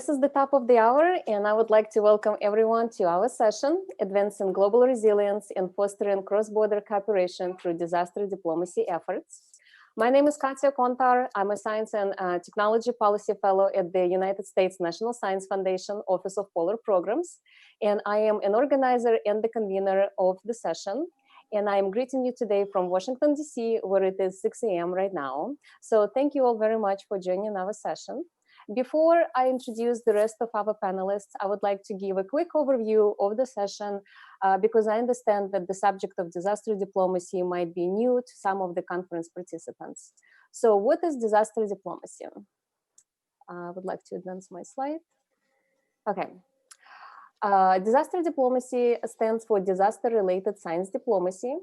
this is the top of the hour, and I would like to welcome everyone to our session, Advancing Global Resilience and Fostering Cross-Border Cooperation Through Disaster Diplomacy Efforts. My name is Katya Kontar. I'm a Science and Technology Policy Fellow at the United States National Science Foundation Office of Polar Programs, and I am an organizer and the convener of the session. And I am greeting you today from Washington, D.C., where it is 6 a.m. right now. So thank you all very much for joining our session. Before I introduce the rest of our panelists, I would like to give a quick overview of the session because I understand that the subject of disaster diplomacy might be new to some of the conference participants. So what is disaster diplomacy? I would like to advance my slide. Okay. Disaster diplomacy stands for disaster-related science diplomacy,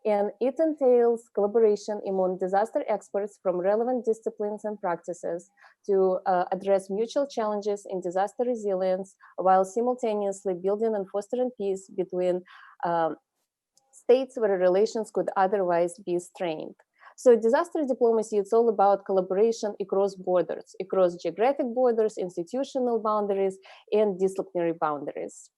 and it entails collaboration among disaster experts from relevant disciplines and practices to address mutual challenges in disaster resilience while simultaneously building and fostering peace between states where relations could otherwise be strained. So disaster diplomacy, it's all about collaboration across borders, across geographic borders, institutional boundaries, and disciplinary boundaries.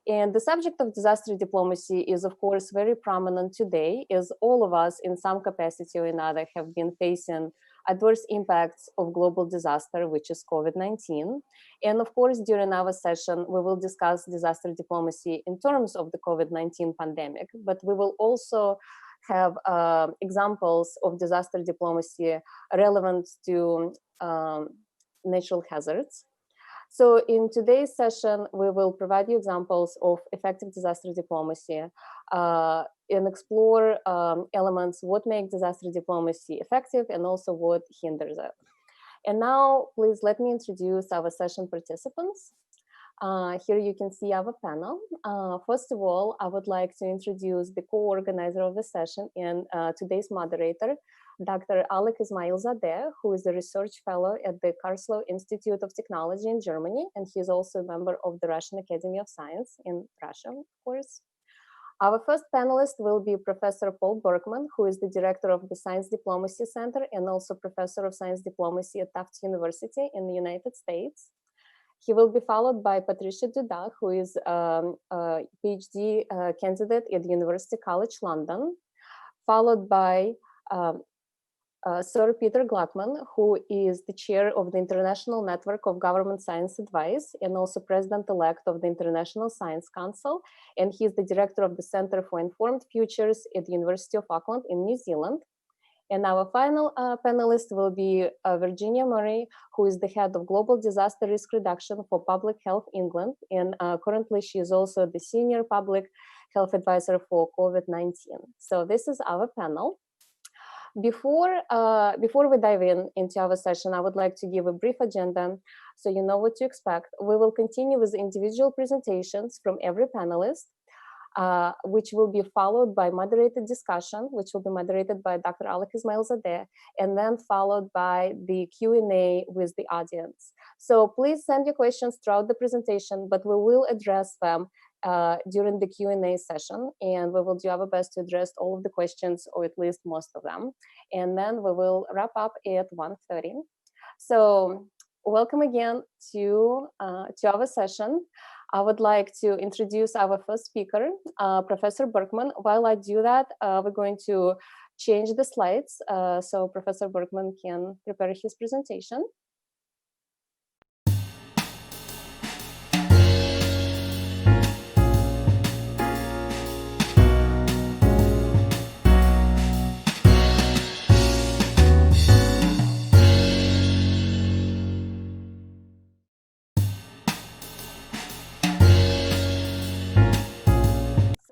And the subject of disaster diplomacy is, of course, very prominent today, as all of us in some capacity or another have been facing adverse impacts of global disaster, which is COVID-19. And of course, during our session, we will discuss disaster diplomacy in terms of the COVID-19 pandemic, but we will also have examples of disaster diplomacy relevant to natural hazards. So in today's session, we will provide you examples of effective disaster diplomacy and explore elements what make disaster diplomacy effective and also what hinders it. And now, please let me introduce our session participants. Here you can see our panel. First of all, I would like to introduce the co-organizer of the session and today's moderator, Dr. Alek Ismailzadeh, who is a research fellow at the Karlsruhe Institute of Technology in Germany, and he is also a member of the Russian Academy of Science in Russia, of course. Our first panelist will be Professor Paul Berkman, who is the director of the Science Diplomacy Center and also professor of Science Diplomacy at Tufts University in the United States. He will be followed by Patricia Duda, who is a PhD candidate at the University College London, followed by Sir Peter Glackman, who is the chair of the International Network of Government Science Advice and also president-elect of the International Science Council. And he's the director of the Center for Informed Futures at the University of Auckland in New Zealand. And our final panelist will be Virginia Murray, who is the head of Global Disaster Risk Reduction for Public Health England. And currently she is also the senior public health advisor for COVID-19. So this is our panel. Before we dive into our session, I would like to give a brief agenda so you know what to expect. We will continue with individual presentations from every panelist, which will be followed by moderated discussion, which will be moderated by Dr. Alek Ismailzadeh, and then followed by the Q&A with the audience. So please send your questions throughout the presentation, but we will address them during the Q&A session, and we will do our best to address all of the questions, or at least most of them. And then we will wrap up at 1:30. So welcome again to our session. I would like to introduce our first speaker, Professor Berkman. While I do that, we're going to change the slides so Professor Berkman can prepare his presentation.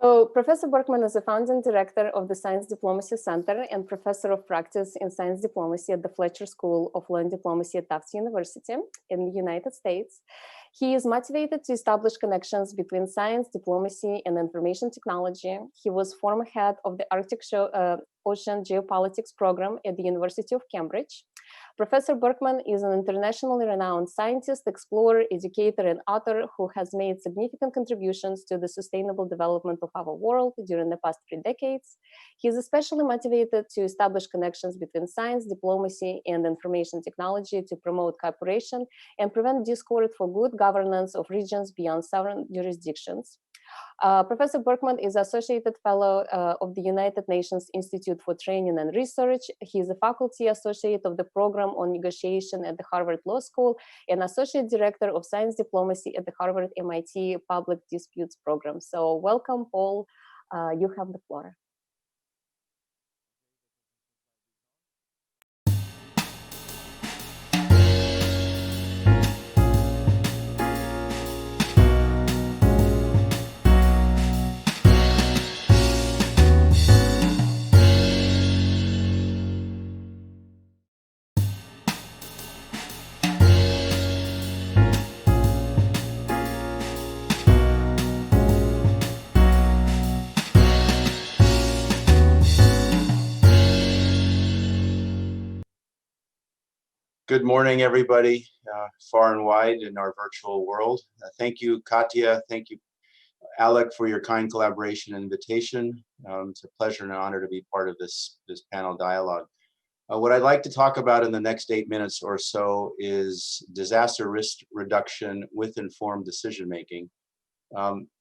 So Professor Berkman is the founding director of the Science Diplomacy Center and professor of practice in science diplomacy at the Fletcher School of Law and Diplomacy at Tufts University in the United States. He is motivated to establish connections between science, diplomacy, and information technology. He was former head of the Arctic Ocean Geopolitics program at the University of Cambridge. Professor Berkman is an internationally renowned scientist, explorer, educator, and author who has made significant contributions to the sustainable development of our world during the past 3 decades. He is especially motivated to establish connections between science, diplomacy, and information technology to promote cooperation and prevent discord for good governance of regions beyond sovereign jurisdictions. Professor Berkman is Associated Fellow of the United Nations Institute for Training and Research. He is a faculty associate of the Program on Negotiation at the Harvard Law School and Associate Director of Science Diplomacy at the Harvard MIT Public Disputes Program. So welcome, Paul. You have the floor. Good morning, everybody, far and wide in our virtual world. Thank you, Katya. Thank you, Alec, for your kind collaboration and invitation. It's a pleasure and an honor to be part of this panel dialogue. What I'd like to talk about in the next 8 minutes or so is disaster risk reduction with informed decision-making.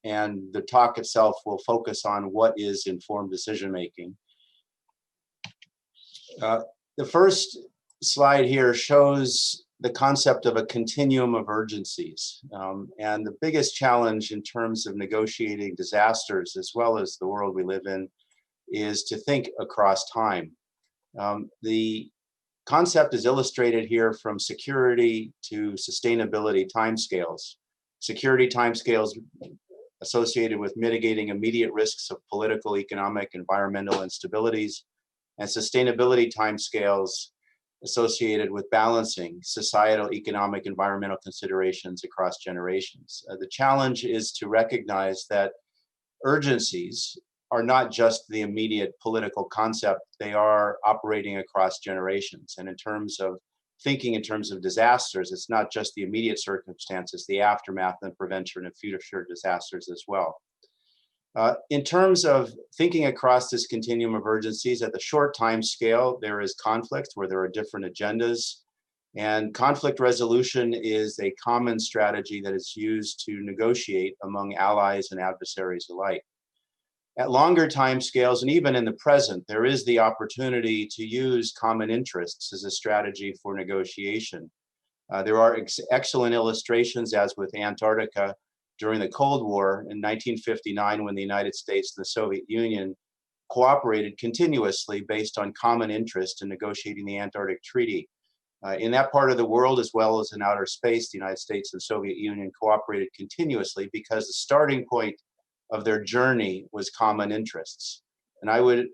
And the talk itself will focus on what is informed decision-making. The first slide here shows the concept of a continuum of urgencies. And the biggest challenge in terms of negotiating disasters, as well as the world we live in, is to think across time. The concept is illustrated here from security to sustainability timescales. Security timescales associated with mitigating immediate risks of political, economic, environmental instabilities, and sustainability timescales associated with balancing societal, economic, environmental considerations across generations. The challenge is to recognize that urgencies are not just the immediate political concept, they are operating across generations. And in terms of thinking in terms of disasters, it's not just the immediate circumstances, the aftermath and prevention of future disasters as well. In terms of thinking across this continuum of urgencies, at the short time scale, there is conflict where there are different agendas. And conflict resolution is a common strategy that is used to negotiate among allies and adversaries alike. At longer time scales, and even in the present, there is the opportunity to use common interests as a strategy for negotiation. There are excellent illustrations, as with Antarctica, during the Cold War in 1959, when the United States and the Soviet Union cooperated continuously based on common interest in negotiating the Antarctic Treaty. In that part of the world, as well as in outer space, the United States and Soviet Union cooperated continuously because the starting point of their journey was common interests. And I would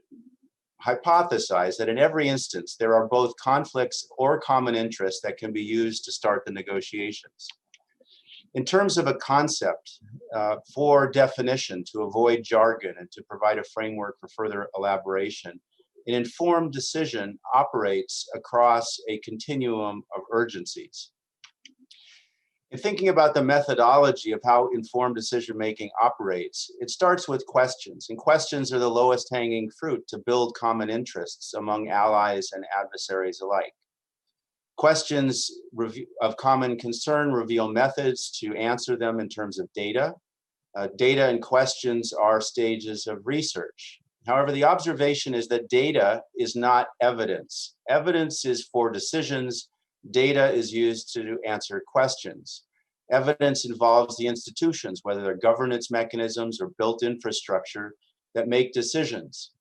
hypothesize that in every instance, there are both conflicts or common interests that can be used to start the negotiations. In terms of a concept for definition, to avoid jargon and to provide a framework for further elaboration, an informed decision operates across a continuum of urgencies. In thinking about the methodology of how informed decision-making operates, it starts with questions, and questions are the lowest hanging fruit to build common interests among allies and adversaries alike. Questions of common concern reveal methods to answer them in terms of data. Data and questions are stages of research. However, the observation is that data is not evidence. Evidence is for decisions. Data is used to answer questions. Evidence involves the institutions, whether they're governance mechanisms or built infrastructure, that make decisions.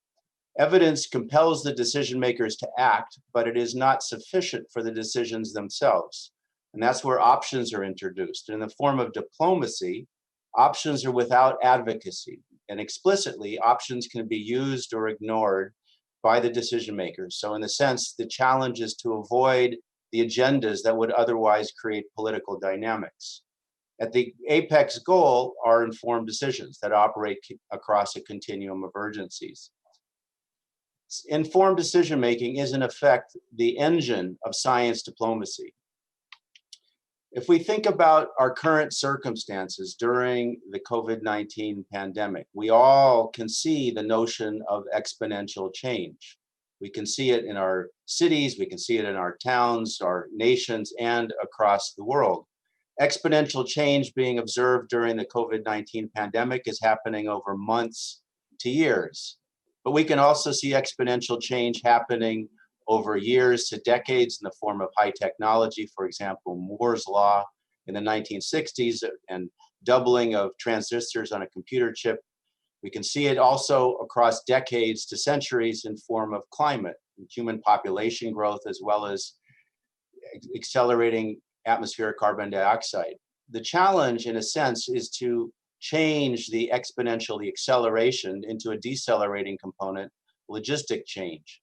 Evidence compels the decision makers to act, but it is not sufficient for the decisions themselves. And that's where options are introduced. In the form of diplomacy, options are without advocacy. And explicitly, options can be used or ignored by the decision makers. So in a sense, the challenge is to avoid the agendas that would otherwise create political dynamics. At the apex goal are informed decisions that operate across a continuum of urgencies. Informed decision-making is in effect the engine of science diplomacy. If we think about our current circumstances during the COVID-19 pandemic, we all can see the notion of exponential change. We can see it in our cities, we can see it in our towns, our nations, and across the world. Exponential change being observed during the COVID-19 pandemic is happening over months to years. But we can also see exponential change happening over years to decades in the form of high technology, for example, Moore's law in the 1960s and doubling of transistors on a computer chip. We can see it also across decades to centuries in form of climate, human population growth, as well as accelerating atmospheric carbon dioxide. The challenge, in a sense, is to change the exponential, the acceleration, into a decelerating component, logistic change.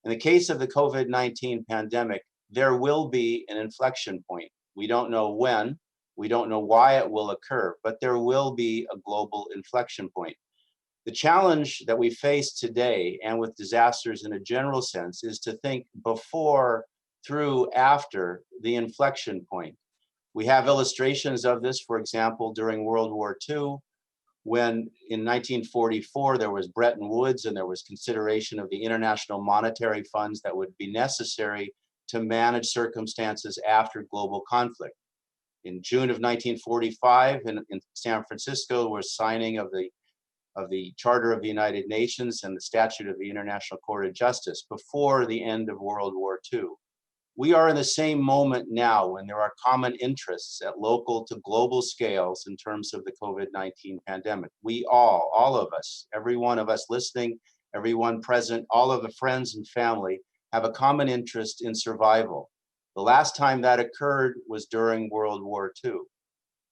In the case of the COVID-19 pandemic, there will be an inflection point. We don't know when, we don't know why it will occur, but there will be a global inflection point. The challenge that we face today, and with disasters in a general sense, is to think before, through, after the inflection point. We have illustrations of this, for example, during World War II, when in 1944 there was Bretton Woods and there was consideration of the international monetary funds that would be necessary to manage circumstances after global conflict. In June of 1945 in San Francisco was signing of the Charter of the United Nations and the Statute of the International Court of Justice before the end of World War II. We are in the same moment now when there are common interests at local to global scales in terms of the COVID-19 pandemic. We all of us, every one of us listening, everyone present, all of the friends and family have a common interest in survival. The last time that occurred was during World War II.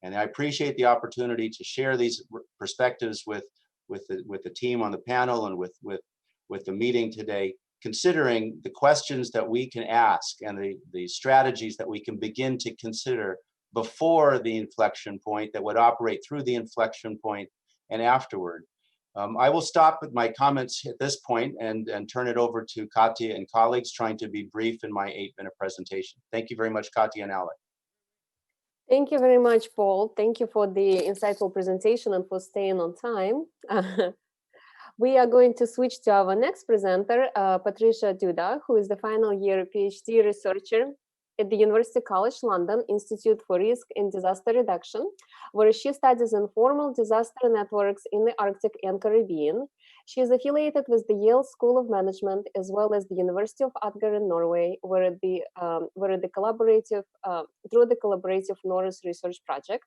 And I appreciate the opportunity to share these perspectives with the team on the panel and with the meeting today, considering the questions that we can ask and the strategies that we can begin to consider before the inflection point that would operate through the inflection point and afterward. I will stop with my comments at this point and turn it over to Katya and colleagues, trying to be brief in my 8-minute presentation. Thank you very much, Katya and Alec. Thank you very much, Paul. Thank you for the insightful presentation and for staying on time. We are going to switch to our next presenter, Patricia Duda, who is the final year PhD researcher at the University College London Institute for Risk and Disaster Reduction, where she studies informal disaster networks in the Arctic and Caribbean. She is affiliated with the Yale School of Management as well as the University of Agder in Norway, where through the collaborative Norris Research Project,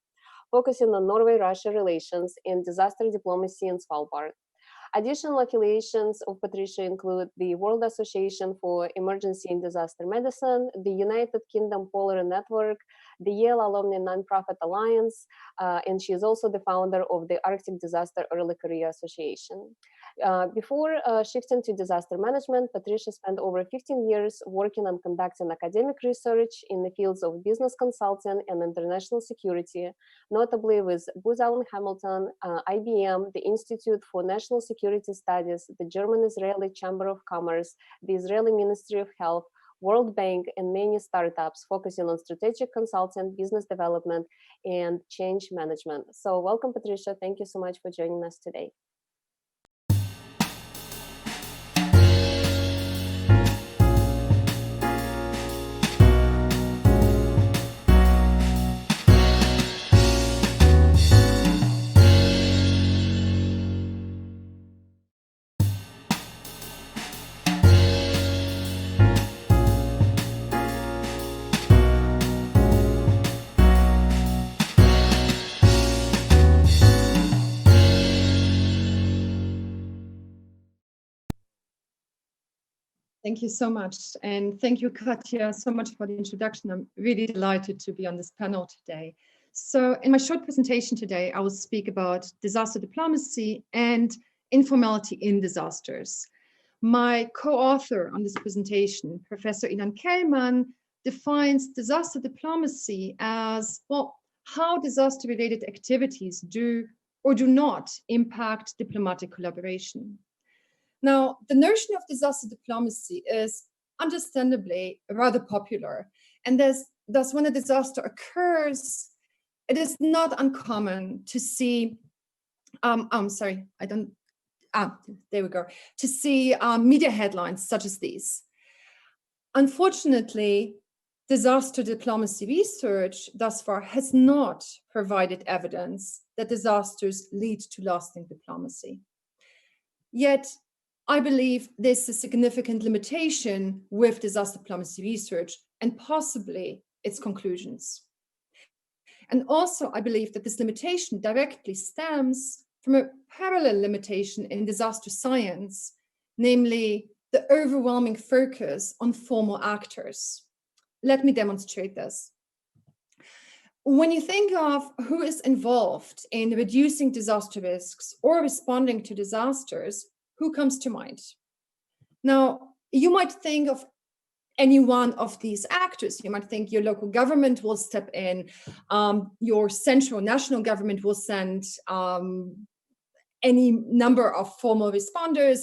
focusing on Norway-Russia relations and disaster diplomacy in Svalbard. Additional affiliations of Patricia include the World Association for Emergency and Disaster Medicine, the United Kingdom Polar Network, the Yale Alumni Nonprofit Alliance, and she is also the founder of the Arctic Disaster Early Career Association. Before shifting to disaster management, Patricia spent over 15 years working on conducting academic research in the fields of business consulting and international security, notably with Booz Allen Hamilton, IBM, the Institute for National Security Studies, the German-Israeli Chamber of Commerce, the Israeli Ministry of Health, World Bank, and many startups focusing on strategic consulting, business development, and change management. So welcome, Patricia. Thank you so much for joining us today. Thank you so much. And thank you, Katya, so much for the introduction. I'm really delighted to be on this panel today. So in my short presentation today, I will speak about disaster diplomacy and informality in disasters. My co-author on this presentation, Professor Ilan Kelman, defines disaster diplomacy as, well, how disaster-related activities do or do not impact diplomatic collaboration. Now, the notion of disaster diplomacy is understandably rather popular. And thus, when a disaster occurs, it is not uncommon to see, there we go, to see media headlines such as these. Unfortunately, disaster diplomacy research thus far has not provided evidence that disasters lead to lasting diplomacy. Yet, I believe there's a significant limitation with disaster diplomacy research and possibly its conclusions. And also, I believe that this limitation directly stems from a parallel limitation in disaster science, namely the overwhelming focus on formal actors. Let me demonstrate this. When you think of who is involved in reducing disaster risks or responding to disasters, who comes to mind? Now, you might think of any one of these actors. You might think your local government will step in, your central national government will send any number of formal responders,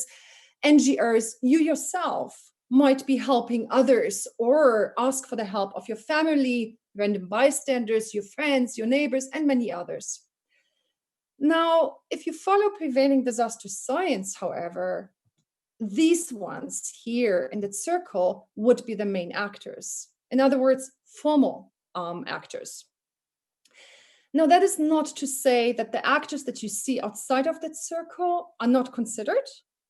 NGOs, you yourself might be helping others or ask for the help of your family, random bystanders, your friends, your neighbors, and many others. Now, if you follow prevailing disaster science, however, these ones here in that circle would be the main actors. In other words, formal actors. Now, that is not to say that the actors that you see outside of that circle are not considered.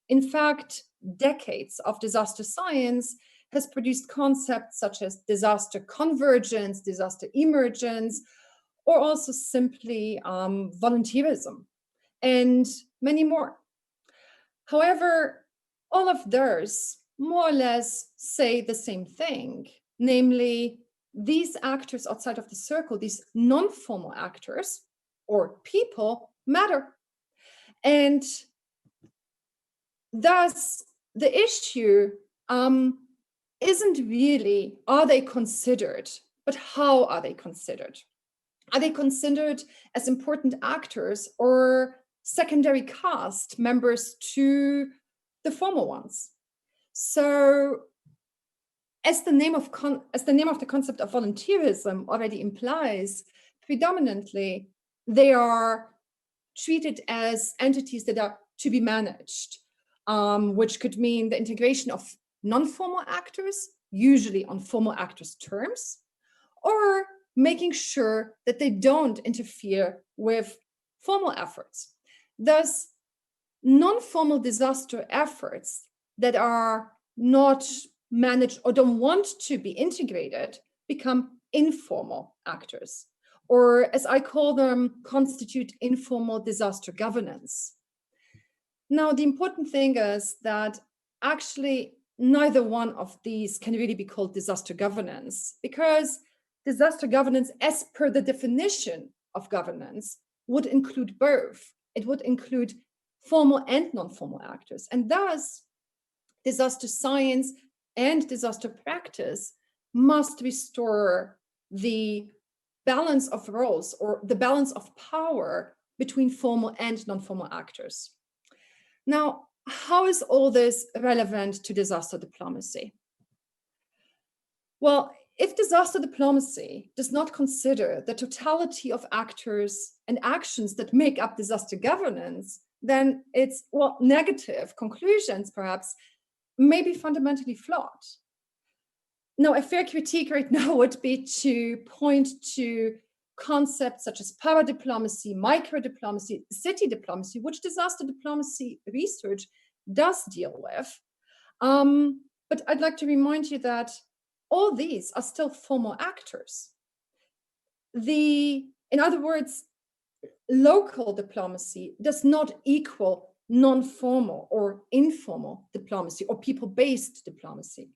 In fact, decades of disaster science has produced concepts such as disaster convergence, disaster emergence, or also simply volunteerism, and many more. However, all of those more or less say the same thing, namely, these actors outside of the circle, these non-formal actors or people matter. And thus, the issue isn't really, are they considered, but how are they considered? Are they considered as important actors or secondary cast members to the formal ones? So, as the name of the concept of volunteerism already implies, predominantly they are treated as entities that are to be managed, which could mean the integration of non-formal actors, usually on formal actors' terms, or making sure that they don't interfere with formal efforts. Thus, non-formal disaster efforts that are not managed or don't want to be integrated become informal actors, or as I call them, constitute informal disaster governance. Now, the important thing is that actually neither one of these can really be called disaster governance, because disaster governance, as per the definition of governance, would include both. It would include formal and non-formal actors. And thus, disaster science and disaster practice must restore the balance of roles or the balance of power between formal and non-formal actors. Now, how is all this relevant to disaster diplomacy? Well, if disaster diplomacy does not consider the totality of actors and actions that make up disaster governance, then its negative conclusions perhaps may be fundamentally flawed. Now, a fair critique right now would be to point to concepts such as power diplomacy, micro diplomacy, city diplomacy, which disaster diplomacy research does deal with. But I'd like to remind you that all these are still formal actors. In other words, local diplomacy does not equal non-formal or informal diplomacy or people-based diplomacy.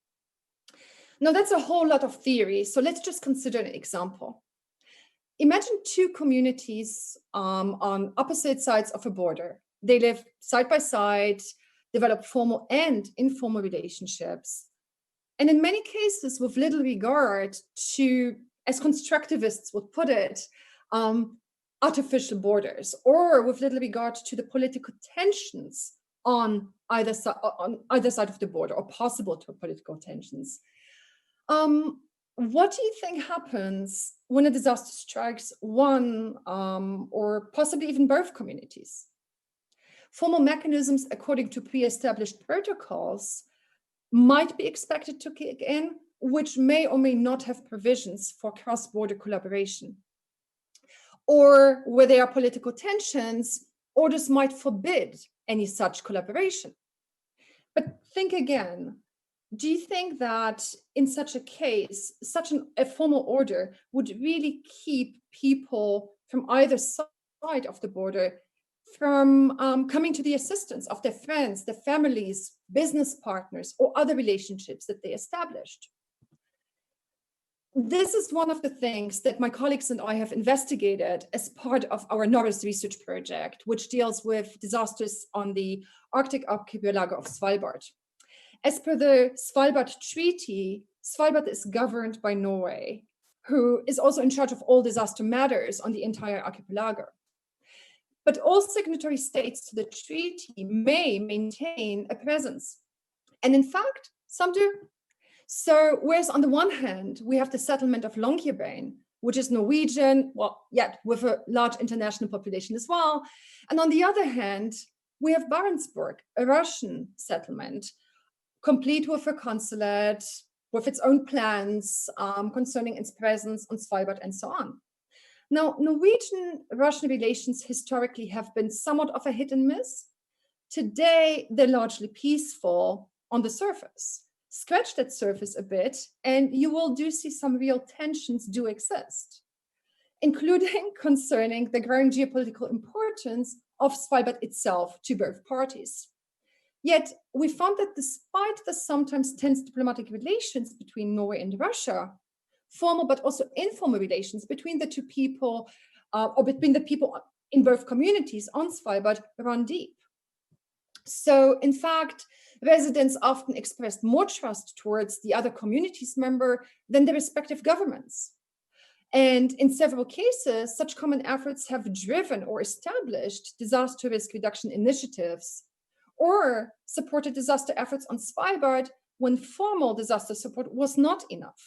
Now, that's a whole lot of theory, so let's just consider an example. Imagine two communities on opposite sides of a border. They live side by side, develop formal and informal relationships, and in many cases with little regard to, as constructivists would put it, artificial borders, or with little regard to the political tensions on either side of the border, or possible political tensions. What do you think happens when a disaster strikes one or possibly even both communities? Formal mechanisms, according to pre-established protocols, might be expected to kick in, which may or may not have provisions for cross-border collaboration. Or where there are political tensions, orders might forbid any such collaboration. But think again, do you think that in such a case, such a formal order would really keep people from either side of the border from coming to the assistance of their friends, their families, business partners, or other relationships that they established? This is one of the things that my colleagues and I have investigated as part of our Norris research project, which deals with disasters on the Arctic archipelago of Svalbard. As per the Svalbard Treaty, Svalbard is governed by Norway, who is also in charge of all disaster matters on the entire archipelago. But all signatory states to the treaty may maintain a presence. And in fact, some do. So whereas on the one hand, we have the settlement of Longyearbyen, which is Norwegian, well, yet with a large international population as well. And on the other hand, we have Barentsburg, a Russian settlement, complete with a consulate, with its own plans concerning its presence on Svalbard and so on. Now, Norwegian-Russian relations historically have been somewhat of a hit and miss. Today, they're largely peaceful on the surface. Scratch that surface a bit, and you will see some real tensions do exist, including concerning the growing geopolitical importance of Svalbard itself to both parties. Yet, we found that despite the sometimes tense diplomatic relations between Norway and Russia, formal but also informal relations between the two people or between the people in both communities on Svalbard run deep. So, in fact, residents often expressed more trust towards the other community's member than their respective governments. And in several cases, such common efforts have driven or established disaster risk reduction initiatives or supported disaster efforts on Svalbard when formal disaster support was not enough.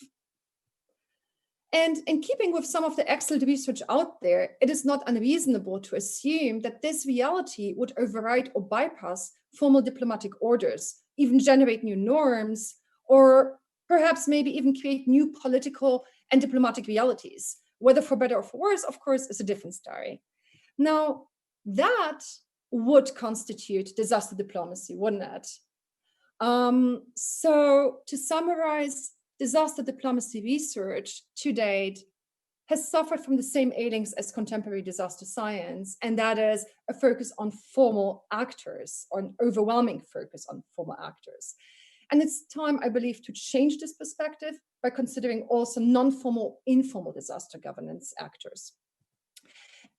And in keeping with some of the excellent research out there, it is not unreasonable to assume that this reality would override or bypass formal diplomatic orders, even generate new norms, or perhaps maybe even create new political and diplomatic realities. Whether for better or for worse, of course, is a different story. Now, that would constitute disaster diplomacy, wouldn't it? So to summarize, disaster diplomacy research to date has suffered from the same ailings as contemporary disaster science, and that is a focus on formal actors, or an overwhelming focus on formal actors. And it's time, I believe, to change this perspective by considering also non-formal, informal disaster governance actors.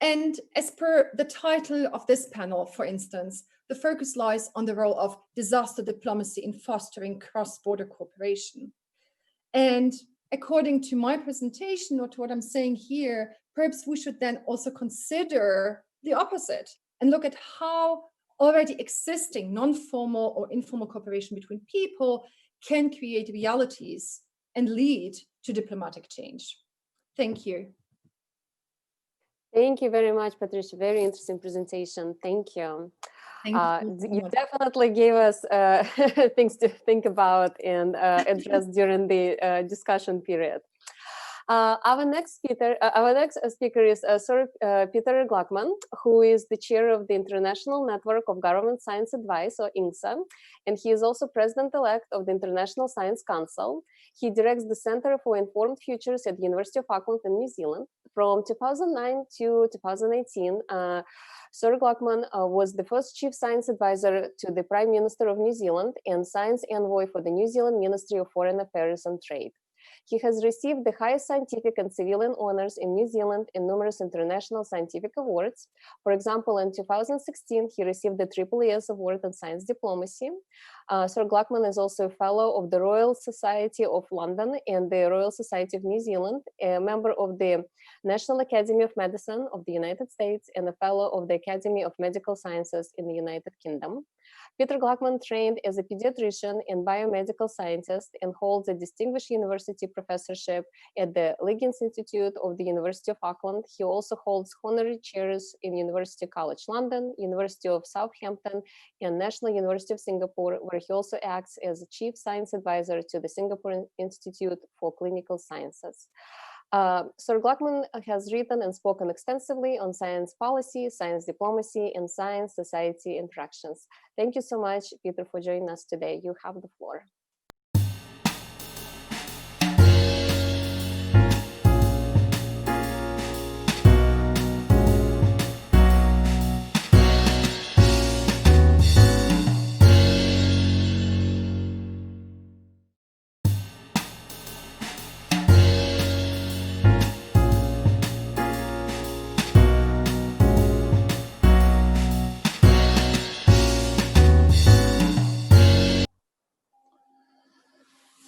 And as per the title of this panel, for instance, the focus lies on the role of disaster diplomacy in fostering cross-border cooperation. And according to my presentation, or to what I'm saying here, perhaps we should then also consider the opposite and look at how already existing non-formal or informal cooperation between people can create realities and lead to diplomatic change. Thank you. Thank you very much, Patricia. Very interesting presentation. Thank you. You definitely gave us things to think about and address during the discussion period. Our next speaker is Sir Peter Glackman, who is the chair of the International Network of Government Science Advice, or INGSA, and he is also president-elect of the International Science Council. He directs the Center for Informed Futures at the University of Auckland in New Zealand. From 2009 to 2018, Sir Glackman was the first chief science advisor to the Prime Minister of New Zealand and science envoy for the New Zealand Ministry of Foreign Affairs and Trade. He has received the highest scientific and civilian honors in New Zealand and numerous international scientific awards. For example, in 2016, he received the AAAS Award in Science Diplomacy. Sir Glackman is also a fellow of the Royal Society of London and the Royal Society of New Zealand, a member of the National Academy of Medicine of the United States, and a fellow of the Academy of Medical Sciences in the United Kingdom. Peter Glackman trained as a pediatrician and biomedical scientist and holds a distinguished university professorship at the Liggins Institute of the University of Auckland. He also holds honorary chairs in University College London, University of Southampton, and National University of Singapore, where he also acts as a chief science advisor to the Singapore Institute for Clinical Sciences. Sir Glackman has written and spoken extensively on science policy, science diplomacy, and science-society interactions. Thank you so much, Peter, for joining us today. You have the floor.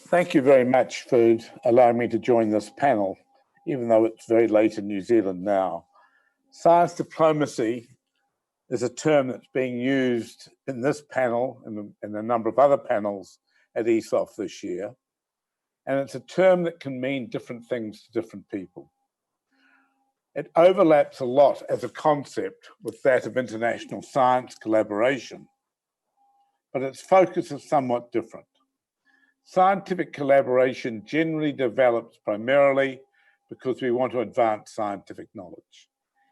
Thank you very much for allowing me to join this panel, even though it's very late in New Zealand now. Science diplomacy is a term that's being used in this panel and a number of other panels at ESOF this year. And it's a term that can mean different things to different people. It overlaps a lot as a concept with that of international science collaboration, but its focus is somewhat different. Scientific collaboration generally develops primarily because we want to advance scientific knowledge.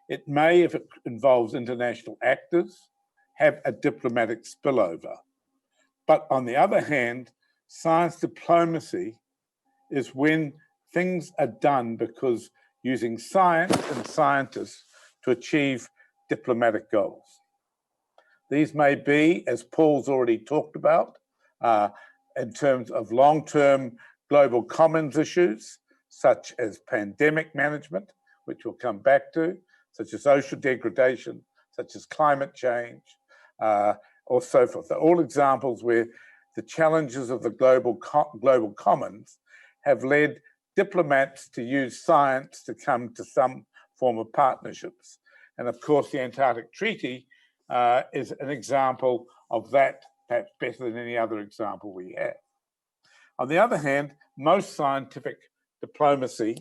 It may, if it involves international actors, have a diplomatic spillover. But on the other hand, science diplomacy is when things are done because using science and scientists to achieve diplomatic goals. These may be, as Paul's already talked about, in terms of long-term global commons issues, such as pandemic management, which we'll come back to, such as ocean degradation, such as climate change, or so forth. They're all examples where the challenges of the global commons have led diplomats to use science to come to some form of partnerships. And of course, the Antarctic Treaty is an example of that, perhaps better than any other example we have. On the other hand, most scientific diplomacy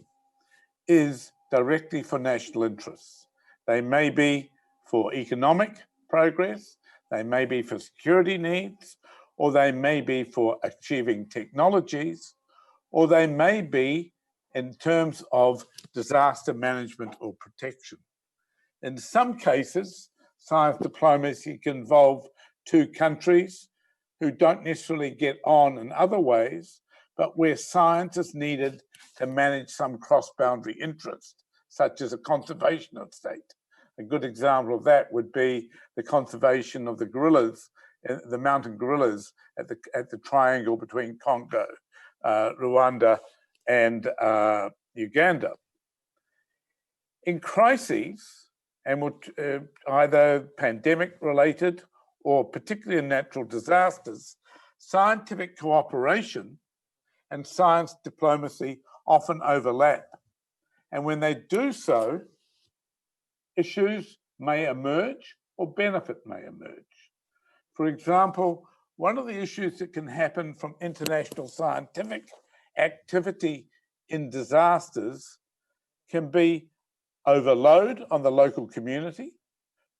is directly for national interests. They may be for economic progress, they may be for security needs, or they may be for achieving technologies, or they may be in terms of disaster management or protection. In some cases, science diplomacy can involve two countries who don't necessarily get on in other ways, but where science is needed to manage some cross-boundary interest, such as a conservation state. A good example of that would be the conservation of the gorillas, the mountain gorillas at the triangle between Congo, Rwanda, and Uganda. In crises, and either pandemic-related or particularly in natural disasters, scientific cooperation and science diplomacy often overlap. And when they do so, issues may emerge or benefit may emerge. For example, one of the issues that can happen from international scientific activity in disasters can be overload on the local community,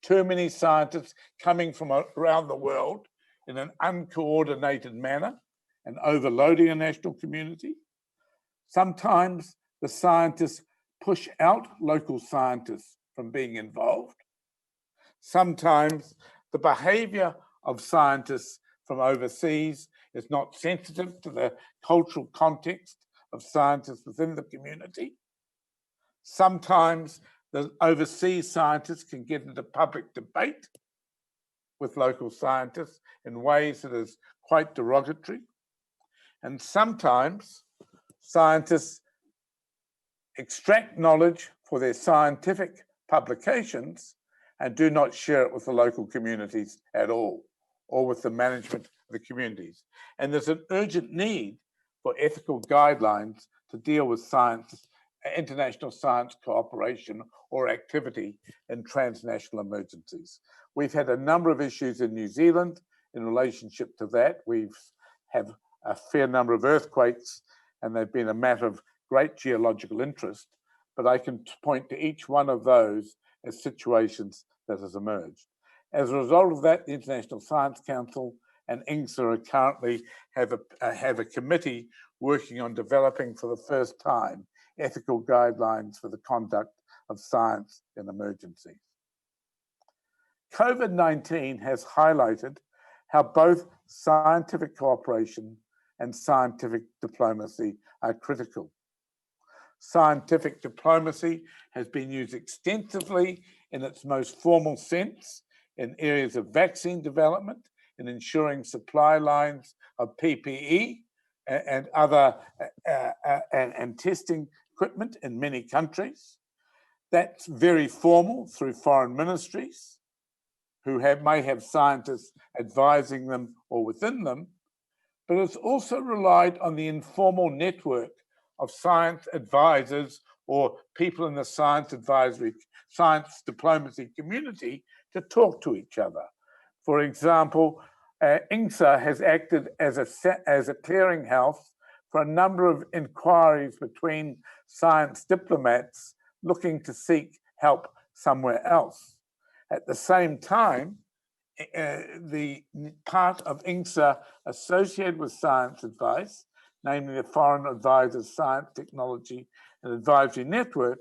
too many scientists coming from around the world in an uncoordinated manner and overloading a national community. Sometimes the scientists push out local scientists from being involved. Sometimes the behavior of scientists from overseas is not sensitive to the cultural context of scientists within the community. Sometimes the overseas scientists can get into public debate with local scientists in ways that is quite derogatory. And sometimes scientists extract knowledge for their scientific publications and do not share it with the local communities at all, or with the management of the communities. And there's an urgent need for ethical guidelines to deal with science, international science cooperation or activity in transnational emergencies. We've had a number of issues in New Zealand in relationship to that. We've have a fair number of earthquakes, and they've been a matter of great geological interest, but I can point to each one of those as situations that has emerged. As a result of that, the International Science Council and INGSA currently have a committee working on developing for the first time ethical guidelines for the conduct of science in emergencies. COVID-19 has highlighted how both scientific cooperation and scientific diplomacy are critical. Scientific diplomacy has been used extensively in its most formal sense in areas of vaccine development, in ensuring supply lines of PPE and other and testing equipment in many countries. That's very formal through foreign ministries who may have scientists advising them or within them, but it's also relied on the informal network of science advisors or people in the science diplomacy community to talk to each other. For example, INGSA has acted as a clearinghouse for a number of inquiries between science diplomats looking to seek help somewhere else. At the same time, the part of INGSA associated with science advice, namely the Foreign Advisors Science, Technology and Advisory Network,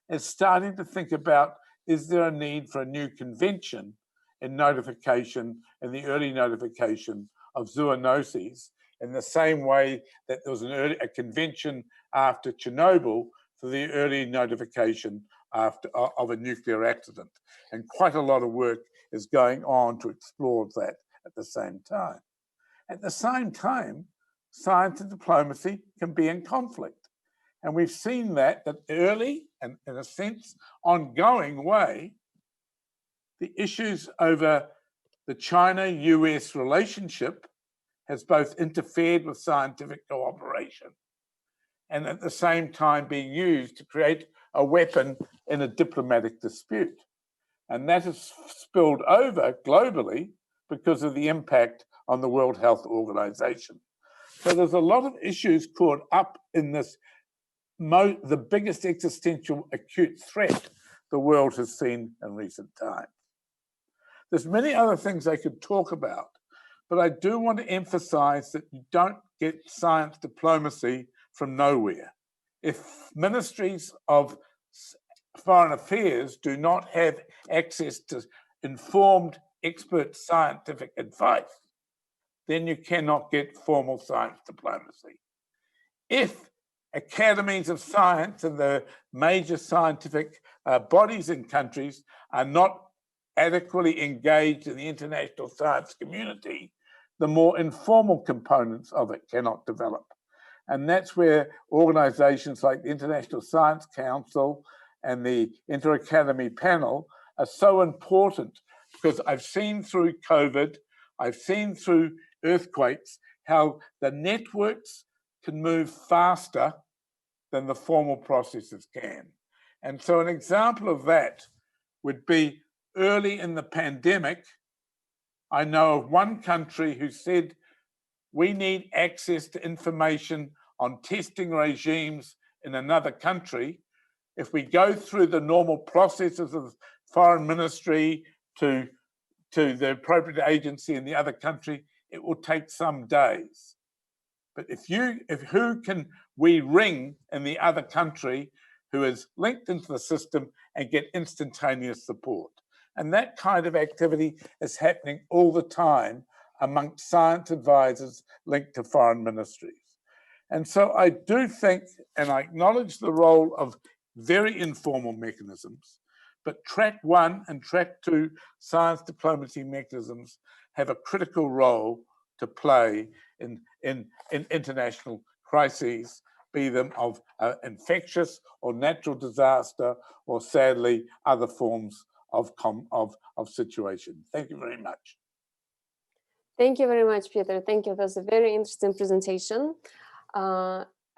is starting to think about, is there a need for a new convention in notification, in the early notification of zoonoses, in the same way that there was a convention after Chernobyl for the early notification of a nuclear accident. And quite a lot of work is going on to explore that at the same time. At the same time, science and diplomacy can be in conflict. And we've seen that early and, in a sense, ongoing way, the issues over the China-US relationship has both interfered with scientific cooperation and at the same time being used to create a weapon in a diplomatic dispute. And that has spilled over globally because of the impact on the World Health Organization. So there's a lot of issues caught up in this, the biggest existential acute threat the world has seen in recent times. There's many other things I could talk about, but I do want to emphasize that you don't get science diplomacy from nowhere. If ministries of foreign affairs do not have access to informed expert scientific advice, then you cannot get formal science diplomacy. If academies of science and the major scientific bodies in countries are not adequately engaged in the international science community, the more informal components of it cannot develop. And that's where organizations like the International Science Council and the Inter-Academy Panel are so important, because I've seen through COVID, I've seen through earthquakes, how the networks can move faster than the formal processes can. And so an example of that would be early in the pandemic, I know of one country who said, we need access to information on testing regimes in another country. If we go through the normal processes of foreign ministry to the appropriate agency in the other country, it will take some days. But who can we ring in the other country who is linked into the system and get instantaneous support? And that kind of activity is happening all the time amongst science advisors linked to foreign ministries. And so I do think, and I acknowledge the role of very informal mechanisms, but track 1 and track 2 science diplomacy mechanisms have a critical role to play in international crises, be them of infectious or natural disaster, or sadly, other forms of situation. Thank you very much. Thank you very much, Peter. Thank you. That was a very interesting presentation.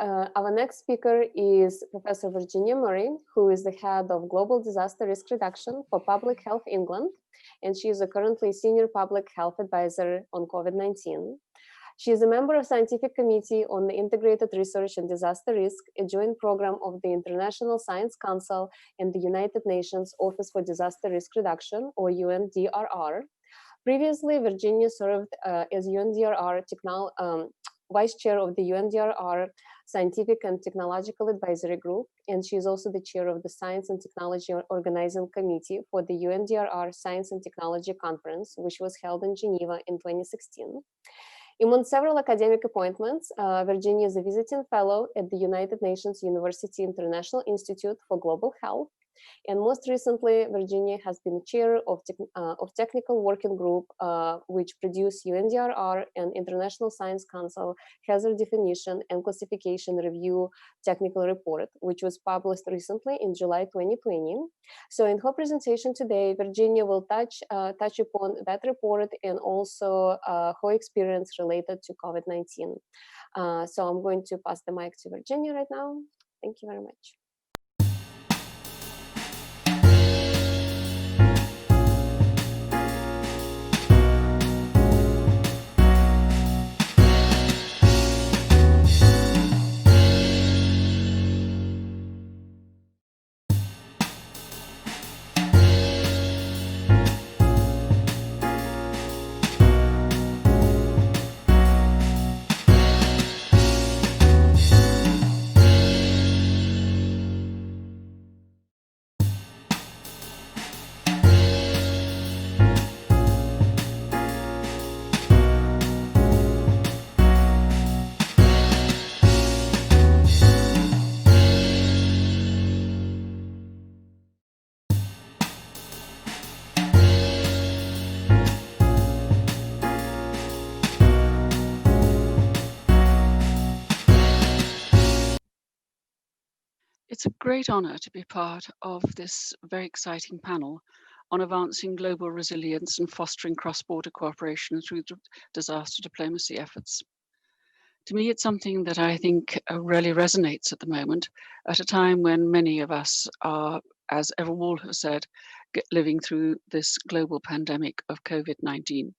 Our next speaker is Professor Virginia Murray, who is the head of Global Disaster Risk Reduction for Public Health England, and she is currently Senior Public Health Advisor on COVID-19. She is a member of Scientific Committee on the Integrated Research and Disaster Risk, a joint program of the International Science Council and the United Nations Office for Disaster Risk Reduction, or UNDRR. Previously, Virginia served as UNDRR Vice Chair of the UNDRR Scientific and Technological Advisory Group, and she is also the Chair of the Science and Technology Organizing Committee for the UNDRR Science and Technology Conference, which was held in Geneva in 2016. Among several academic appointments, Virginia is a visiting fellow at the United Nations University International Institute for Global Health. And most recently, Virginia has been chair of technical working group, which produced UNDRR and International Science Council Hazard Definition and Classification Review Technical Report, which was published recently in July 2020. So in her presentation today, Virginia will touch upon that report and also her experience related to COVID-19. So I'm going to pass the mic to Virginia right now. Thank you very much. It's a great honor to be part of this very exciting panel on advancing global resilience and fostering cross-border cooperation through disaster diplomacy efforts. To me, it's something that I think really resonates at the moment, at a time when many of us are, as Everall has said, living through this global pandemic of COVID-19.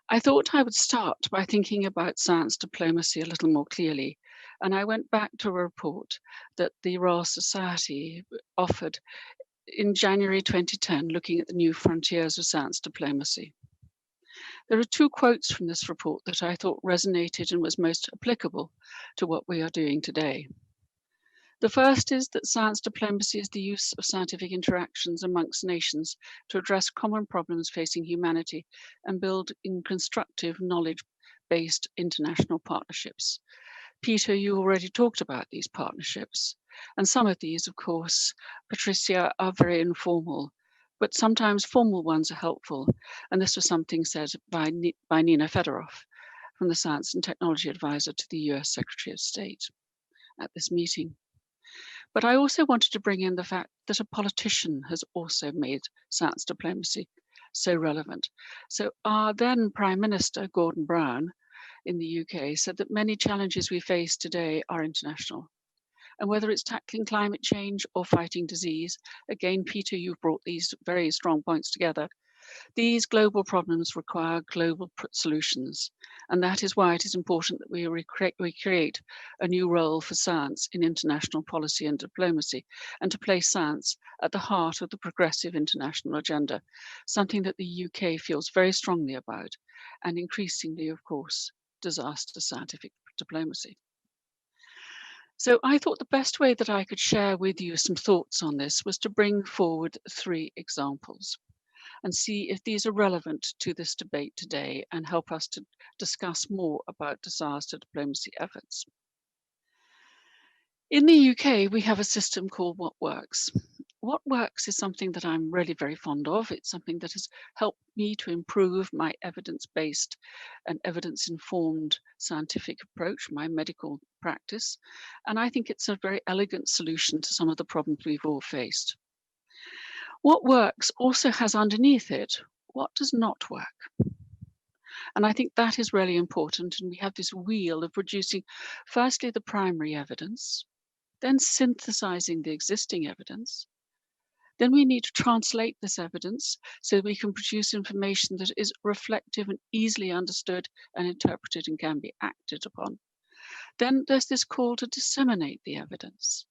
I thought I would start by thinking about science diplomacy a little more clearly, and I went back to a report that the Royal Society offered in January 2010, looking at the new frontiers of science diplomacy. There are two quotes from this report that I thought resonated and was most applicable to what we are doing today. The first is that science diplomacy is the use of scientific interactions amongst nations to address common problems facing humanity and build in constructive knowledge-based international partnerships. Peter, you already talked about these partnerships, and some of these, of course, Patricia, are very informal, but sometimes formal ones are helpful, and this was something said by Nina Fedorov, from the Science and Technology Advisor to the US Secretary of State at this meeting. But I also wanted to bring in the fact that a politician has also made science diplomacy so relevant. So our then Prime Minister, Gordon Brown, in the UK, said that many challenges we face today are international. And whether it's tackling climate change or fighting disease, again, Peter, you've brought these very strong points together. These global problems require global solutions, and that is why it is important that we create a new role for science in international policy and diplomacy, and to place science at the heart of the progressive international agenda, something that the UK feels very strongly about, and increasingly, of course, disaster scientific diplomacy. So I thought the best way that I could share with you some thoughts on this was to bring forward 3 examples and see if these are relevant to this debate today and help us to discuss more about disaster diplomacy efforts. In the UK, we have a system called What Works. What Works is something that I'm really very fond of. It's something that has helped me to improve my evidence-based and evidence-informed scientific approach, my medical practice. And I think it's a very elegant solution to some of the problems we've all faced. What works also has underneath it what does not work. And I think that is really important. And we have this wheel of producing, firstly, the primary evidence, then synthesizing the existing evidence. Then we need to translate this evidence so we can produce information that is reflective and easily understood and interpreted and can be acted upon. Then there's this call to disseminate the evidence.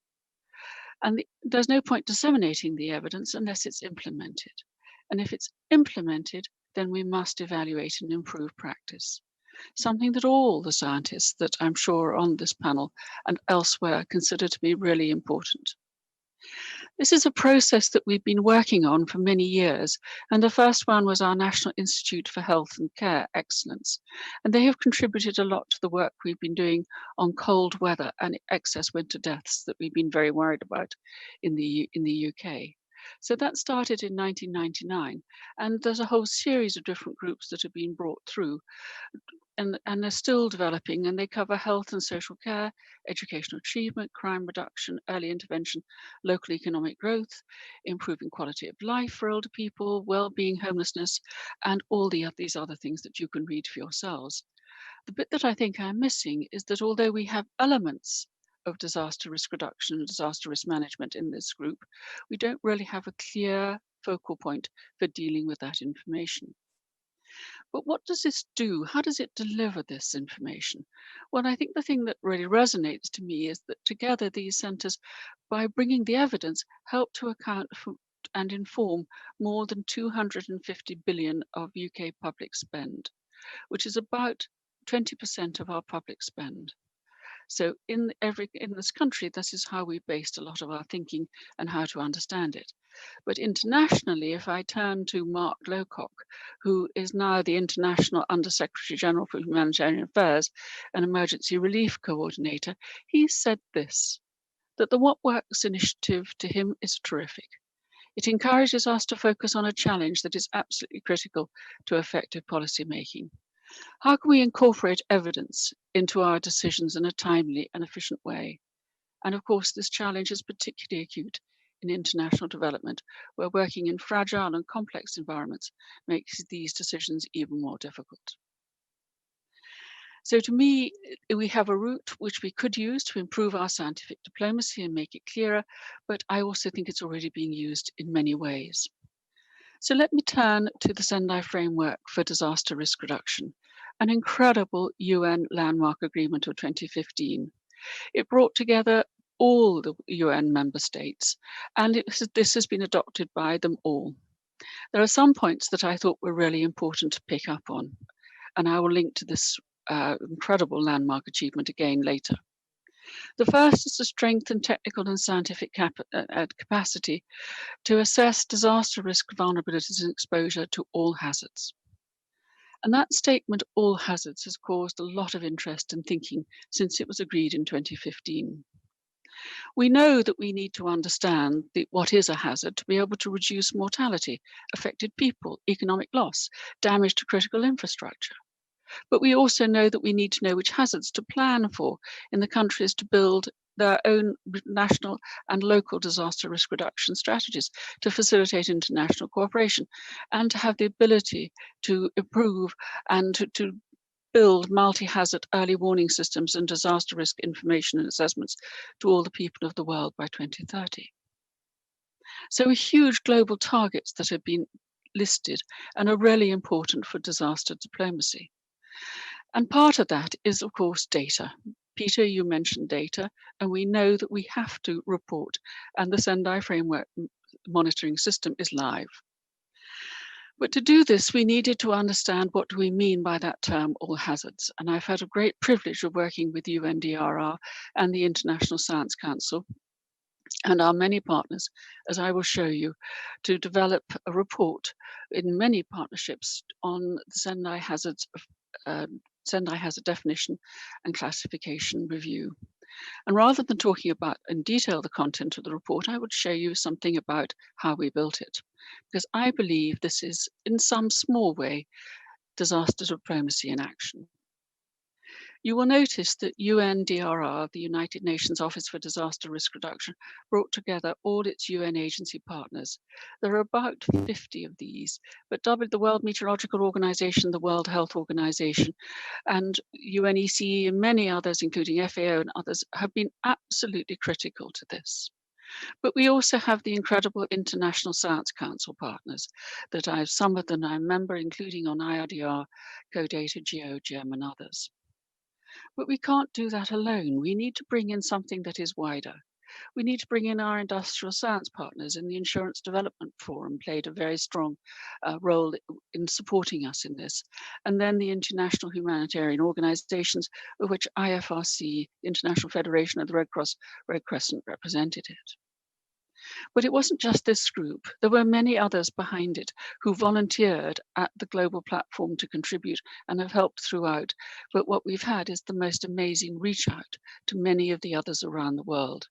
And there's no point disseminating the evidence unless it's implemented. And if it's implemented, then we must evaluate and improve practice. Something that all the scientists that I'm sure are on this panel and elsewhere consider to be really important. This is a process that we've been working on for many years, and the first one was our National Institute for Health and Care Excellence, and they have contributed a lot to the work we've been doing on cold weather and excess winter deaths that we've been very worried about in the UK. So that started in 1999, and there's a whole series of different groups that have been brought through and they're still developing, and they cover health and social care, educational achievement, crime reduction, early intervention, local economic growth, improving quality of life for older people, well-being, homelessness, and all these other things that you can read for yourselves. The bit that I think I'm missing is that although we have elements of disaster risk reduction and disaster risk management in this group, we don't really have a clear focal point for dealing with that information. But what does this do? How does it deliver this information? Well, I think the thing that really resonates to me is that together these centres, by bringing the evidence, help to account for and inform more than 250 billion of UK public spend, which is about 20% of our public spend. So in this country, this is how we've based a lot of our thinking and how to understand it. But internationally, if I turn to Mark Lowcock, who is now the International Under-Secretary General for Humanitarian Affairs and Emergency Relief Coordinator, he said this, that the What Works initiative to him is terrific. It encourages us to focus on a challenge that is absolutely critical to effective policy making. How can we incorporate evidence into our decisions in a timely and efficient way? And of course, this challenge is particularly acute in international development, where working in fragile and complex environments makes these decisions even more difficult. So to me, we have a route which we could use to improve our scientific diplomacy and make it clearer, but I also think it's already being used in many ways. So let me turn to the Sendai Framework for Disaster Risk Reduction, an incredible UN landmark agreement of 2015. It brought together all the UN member states, and this has been adopted by them all. There are some points that I thought were really important to pick up on, and I will link to this incredible landmark achievement again later. The first is to strengthen technical and scientific capacity to assess disaster risk vulnerabilities and exposure to all hazards. And that statement, all hazards, has caused a lot of interest and thinking since it was agreed in 2015. We know that we need to understand what is a hazard to be able to reduce mortality, affected people, economic loss, damage to critical infrastructure. But we also know that we need to know which hazards to plan for in the countries to build their own national and local disaster risk reduction strategies to facilitate international cooperation and to have the ability to improve and to build multi-hazard early warning systems and disaster risk information and assessments to all the people of the world by 2030. So huge global targets that have been listed and are really important for disaster diplomacy. And part of that is, of course, data. Peter, you mentioned data, and we know that we have to report, and the Sendai Framework monitoring system is live. But to do this, we needed to understand what do we mean by that term, all hazards. And I've had a great privilege of working with UNDRR and the International Science Council and our many partners, as I will show you, to develop a report in many partnerships on the Sendai hazards Sendai hazard definition and classification review. And rather than talking about in detail the content of the report, I would show you something about how we built it, because I believe this is, in some small way, disaster diplomacy in action. You will notice that UNDRR, the United Nations Office for Disaster Risk Reduction, brought together all its UN agency partners. There are about 50 of these, but the World Meteorological Organization, the World Health Organization, and UNECE and many others, including FAO and others, have been absolutely critical to this. But we also have the incredible International Science Council partners that some of them I remember, including on IRDR, CODATA, GEOGEM, and others. But we can't do that alone. We need to bring in something that is wider. We need to bring in our industrial science partners, and the Insurance Development Forum played a very strong role in supporting us in this. And then the international humanitarian organizations, of which IFRC, International Federation of the Red Cross, Red Crescent, represented it. But it wasn't just this group. There were many others behind it who volunteered at the global platform to contribute and have helped throughout. But what we've had is the most amazing reach out to many of the others around the world.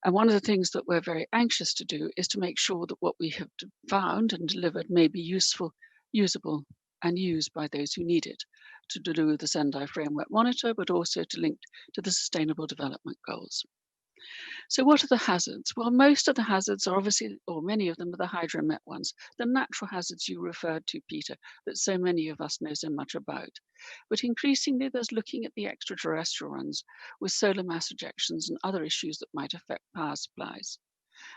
And one of the things that we're very anxious to do is to make sure that what we have found and delivered may be useful, usable, and used by those who need it to do the Sendai Framework Monitor, but also to link to the Sustainable Development Goals. So what are the hazards? Well, most of the hazards are obviously, or many of them are the hydromet ones, the natural hazards you referred to, Peter, that so many of us know so much about. But increasingly, there's looking at the extraterrestrial ones with solar mass ejections and other issues that might affect power supplies.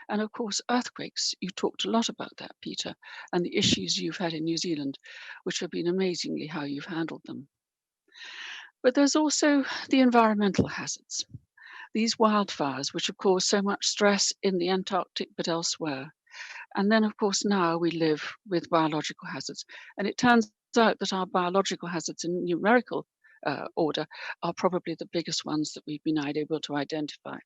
And of course, earthquakes, you talked a lot about that, Peter, and the issues you've had in New Zealand, which have been amazingly how you've handled them. But there's also the environmental hazards. These wildfires, which have caused so much stress in the Antarctic, but elsewhere. And then, of course, now we live with biological hazards. And it turns out that our biological hazards in numerical order are probably the biggest ones that we've been able to identify.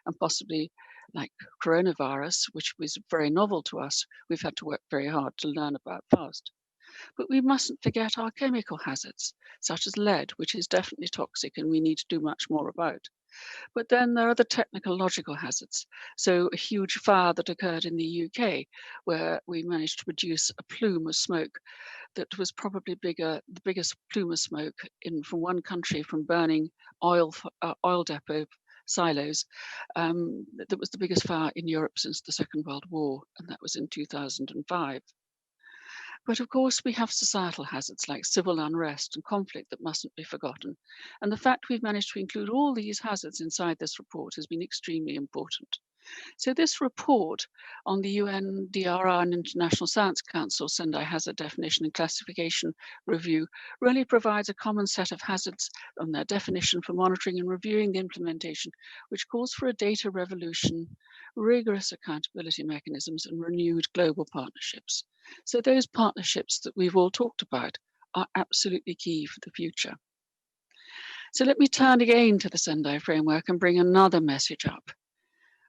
And possibly like coronavirus, which was very novel to us, we've had to work very hard to learn about fast. But we mustn't forget our chemical hazards, such as lead, which is definitely toxic and we need to do much more about. But then there are the technological hazards. So a huge fire that occurred in the UK, where we managed to produce a plume of smoke that was probably the biggest plume of smoke from one country from burning oil depot silos. That was the biggest fire in Europe since the Second World War, and that was in 2005. But of course, we have societal hazards like civil unrest and conflict that mustn't be forgotten. And the fact we've managed to include all these hazards inside this report has been extremely important. So this report on the UNDRR and International Science Council Sendai Hazard Definition and Classification Review really provides a common set of hazards and their definition for monitoring and reviewing the implementation, which calls for a data revolution, rigorous accountability mechanisms, and renewed global partnerships. So those partnerships that we've all talked about are absolutely key for the future. So let me turn again to the Sendai framework and bring another message up.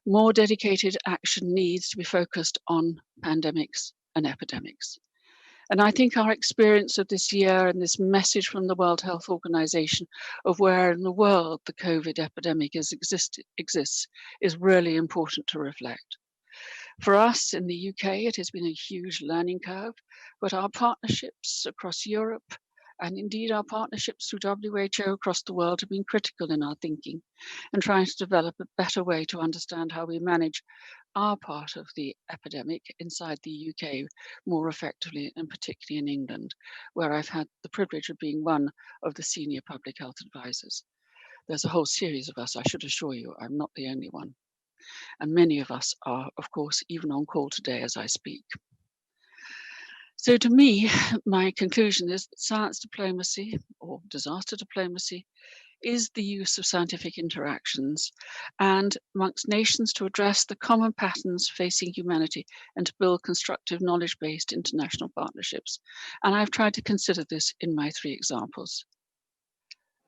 More dedicated action needs to be focused on pandemics and epidemics. And I think our experience of this year and this message from the World Health Organization of where in the world the COVID epidemic exists is really important to reflect. For us in the UK, it has been a huge learning curve, but our partnerships across Europe and indeed our partnerships through WHO across the world have been critical in our thinking and trying to develop a better way to understand how we manage our part of the epidemic inside the UK more effectively, and particularly in England, where I've had the privilege of being one of the senior public health advisors. There's a whole series of us, I should assure you, I'm not the only one. And many of us are, of course, even on call today as I speak. So to me, my conclusion is that science diplomacy or disaster diplomacy is the use of scientific interactions and amongst nations to address the common patterns facing humanity and to build constructive knowledge-based international partnerships. And I've tried to consider this in my 3 examples.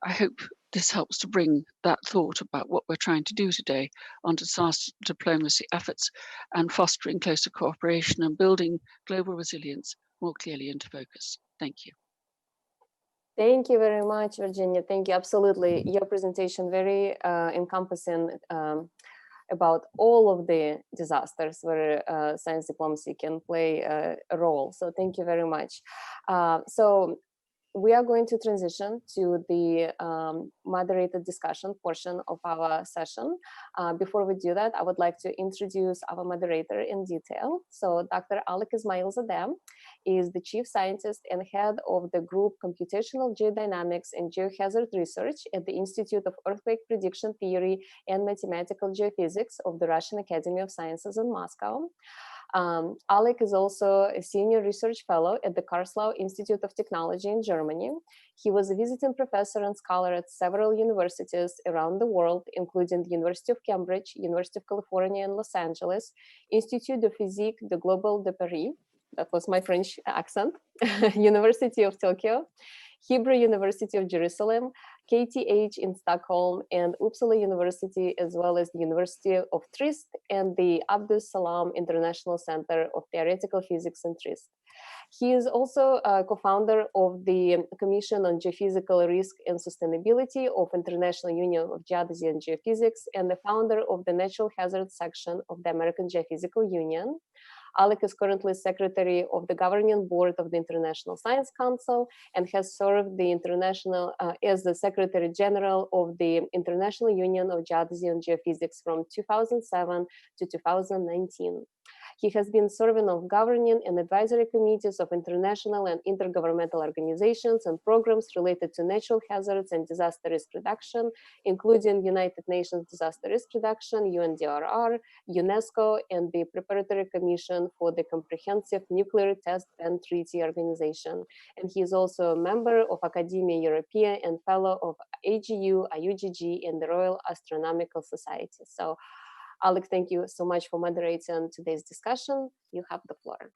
I hope this helps to bring that thought about what we're trying to do today on disaster diplomacy efforts and fostering closer cooperation and building global resilience more clearly into focus. Thank you. Thank you very much, Virginia. Thank you. Absolutely. Your presentation very encompassing about all of the disasters where science diplomacy can play a role. So thank you very much. So we are going to transition to the moderated discussion portion of our session. Before we do that, I would like to introduce our moderator in detail. So Dr. Alec Ismail-Zadeh is the Chief Scientist and Head of the Group Computational Geodynamics and Geohazard Research at the Institute of Earthquake Prediction Theory and Mathematical Geophysics of the Russian Academy of Sciences in Moscow. Alec is also a senior research fellow at the Karlsruhe Institute of Technology in Germany. He was a visiting professor and scholar at several universities around the world, including the University of Cambridge, University of California in Los Angeles, Institut de Physique de Global de Paris, that was my French accent, University of Tokyo, Hebrew University of Jerusalem, KTH in Stockholm, and Uppsala University, as well as the University of Trieste and the Abdus Salam International Center of Theoretical Physics in Trieste. He is also a co-founder of the Commission on Geophysical Risk and Sustainability of International Union of Geodesy and Geophysics, and the founder of the Natural Hazards section of the American Geophysical Union. Alec is currently secretary of the governing board of the International Science Council and has served the as the secretary general of the International Union of Geodesy and Geophysics from 2007 to 2019. He has been serving on governing and advisory committees of international and intergovernmental organizations and programs related to natural hazards and disaster risk reduction, including United Nations Disaster Risk Reduction, UNDRR, UNESCO, and the Preparatory Commission for the Comprehensive Nuclear Test Ban Treaty Organization. And he is also a member of Academia Europaea and fellow of AGU, IUGG, and the Royal Astronomical Society. So, Alec, thank you so much for moderating today's discussion. You have the floor.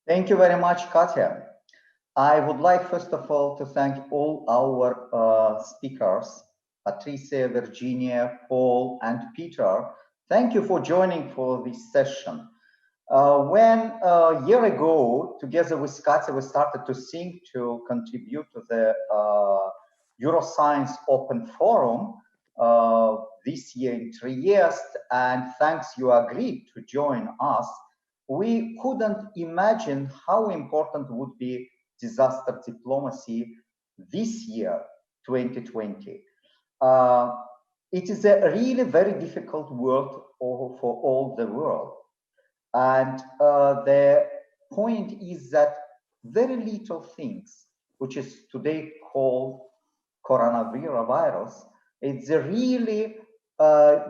Thank you very much, Katya. I would like, first of all, to thank all our speakers, Patricia, Virginia, Paul, and Peter. Thank you for joining for this session. When a year ago, together with Katya, we started to think to contribute to the Euroscience Open Forum this year in 3 years, and thanks you agreed to join us, we couldn't imagine how important would be disaster diplomacy this year, 2020. It is a really very difficult world for all the world. And the point is that very little things, which is today called coronavirus, it's a really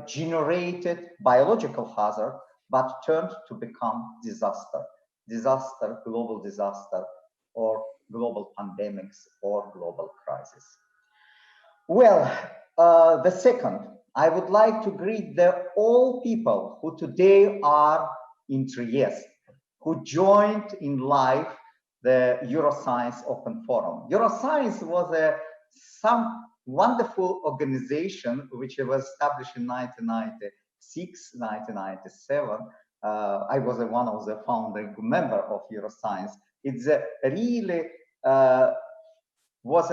generated biological hazard, but turned to become disaster, global disaster, or global pandemics, or global crisis. Well, the second, I would like to greet all people who today are in Trieste, who joined in live the Euroscience Open Forum. Euroscience was some wonderful organization which was established in 1996, 1997. I was one of the founding member of Euroscience. It's really was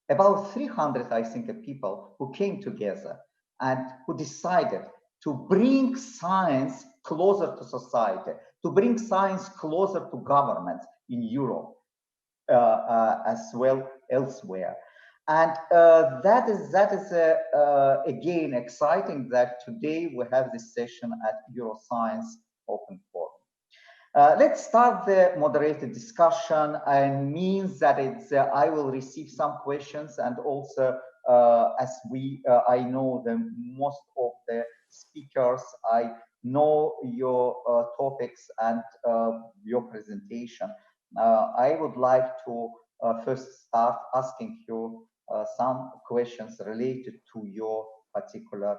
about 300, I think, people who came together and who decided to bring science closer to society, to bring science closer to governments in Europe as well elsewhere. And that is again exciting that today we have this session at Euroscience Open Forum. Let's start the moderated discussion, and means that it's I will receive some questions, and also as I know the most of the speakers, I know your topics and your presentation. I would like to first start asking you some questions related to your particular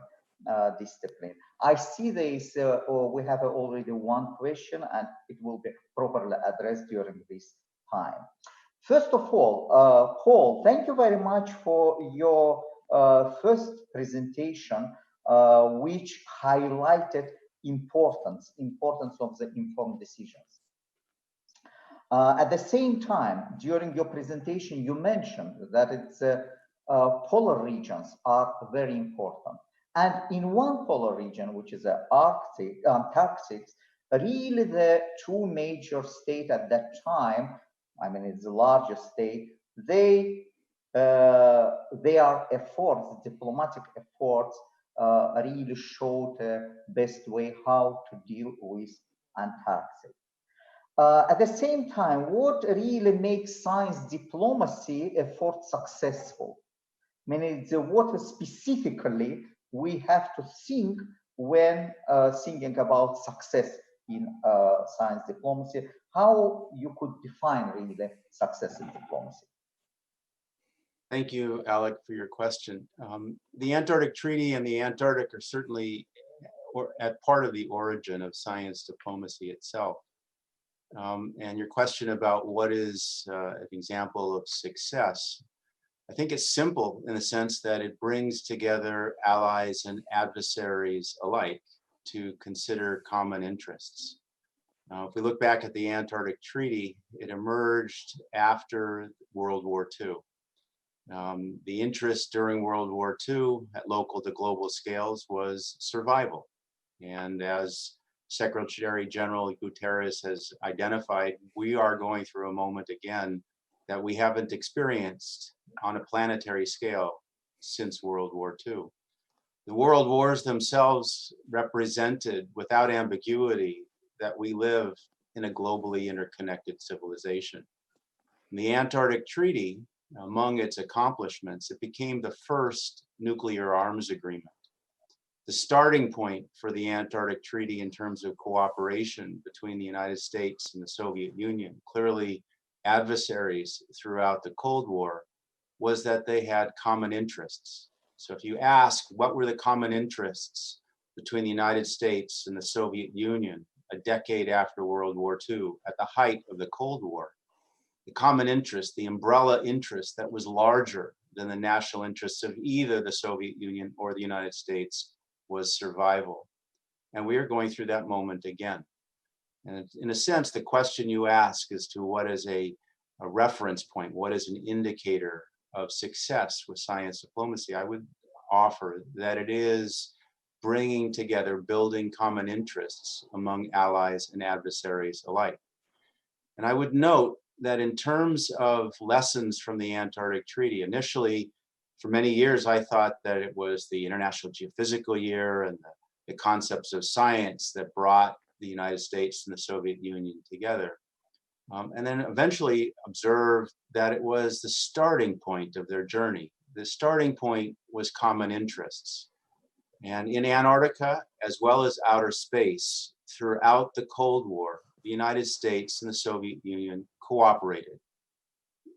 discipline. I see this, we have already one question, and it will be properly addressed during this time. First of all, Paul, thank you very much for your first presentation, which highlighted importance of the informed decisions. At the same time, during your presentation, you mentioned that it's polar regions are very important. And in one polar region, which is the Antarctic, really the two major states at that time, I mean, it's the largest state, their efforts, diplomatic efforts, really showed the best way how to deal with Antarctic. At the same time, what really makes science diplomacy effort successful? I mean, it's what specifically we have to think when thinking about success in science diplomacy, how you could define really success in diplomacy. Thank you, Alec, for your question. The Antarctic Treaty and the Antarctic are certainly at part of the origin of science diplomacy itself. And your question about what is an example of success, I think it's simple in the sense that it brings together allies and adversaries alike to consider common interests. Now, if we look back at the Antarctic Treaty, it emerged after World War II. The interest during World War II at local to global scales was survival. And as Secretary General Guterres has identified, we are going through a moment again that we haven't experienced on a planetary scale since World War II. The world wars themselves represented without ambiguity that we live in a globally interconnected civilization. In the Antarctic Treaty, among its accomplishments, it became the first nuclear arms agreement. The starting point for the Antarctic Treaty in terms of cooperation between the United States and the Soviet Union, clearly adversaries throughout the Cold War, was that they had common interests. So if you ask what were the common interests between the United States and the Soviet Union a decade after World War II, at the height of the Cold War, the common interest, the umbrella interest that was larger than the national interests of either the Soviet Union or the United States was survival. And we are going through that moment again. And in a sense, the question you ask as to what is a reference point, what is an indicator of success with science diplomacy, I would offer that it is bringing together, building common interests among allies and adversaries alike. And I would note that in terms of lessons from the Antarctic Treaty, initially, for many years, I thought that it was the International Geophysical Year and the concepts of science that brought the United States and the Soviet Union together. And then eventually observed that it was the starting point of their journey. The starting point was common interests. And in Antarctica, as well as outer space, throughout the Cold War, the United States and the Soviet Union cooperated.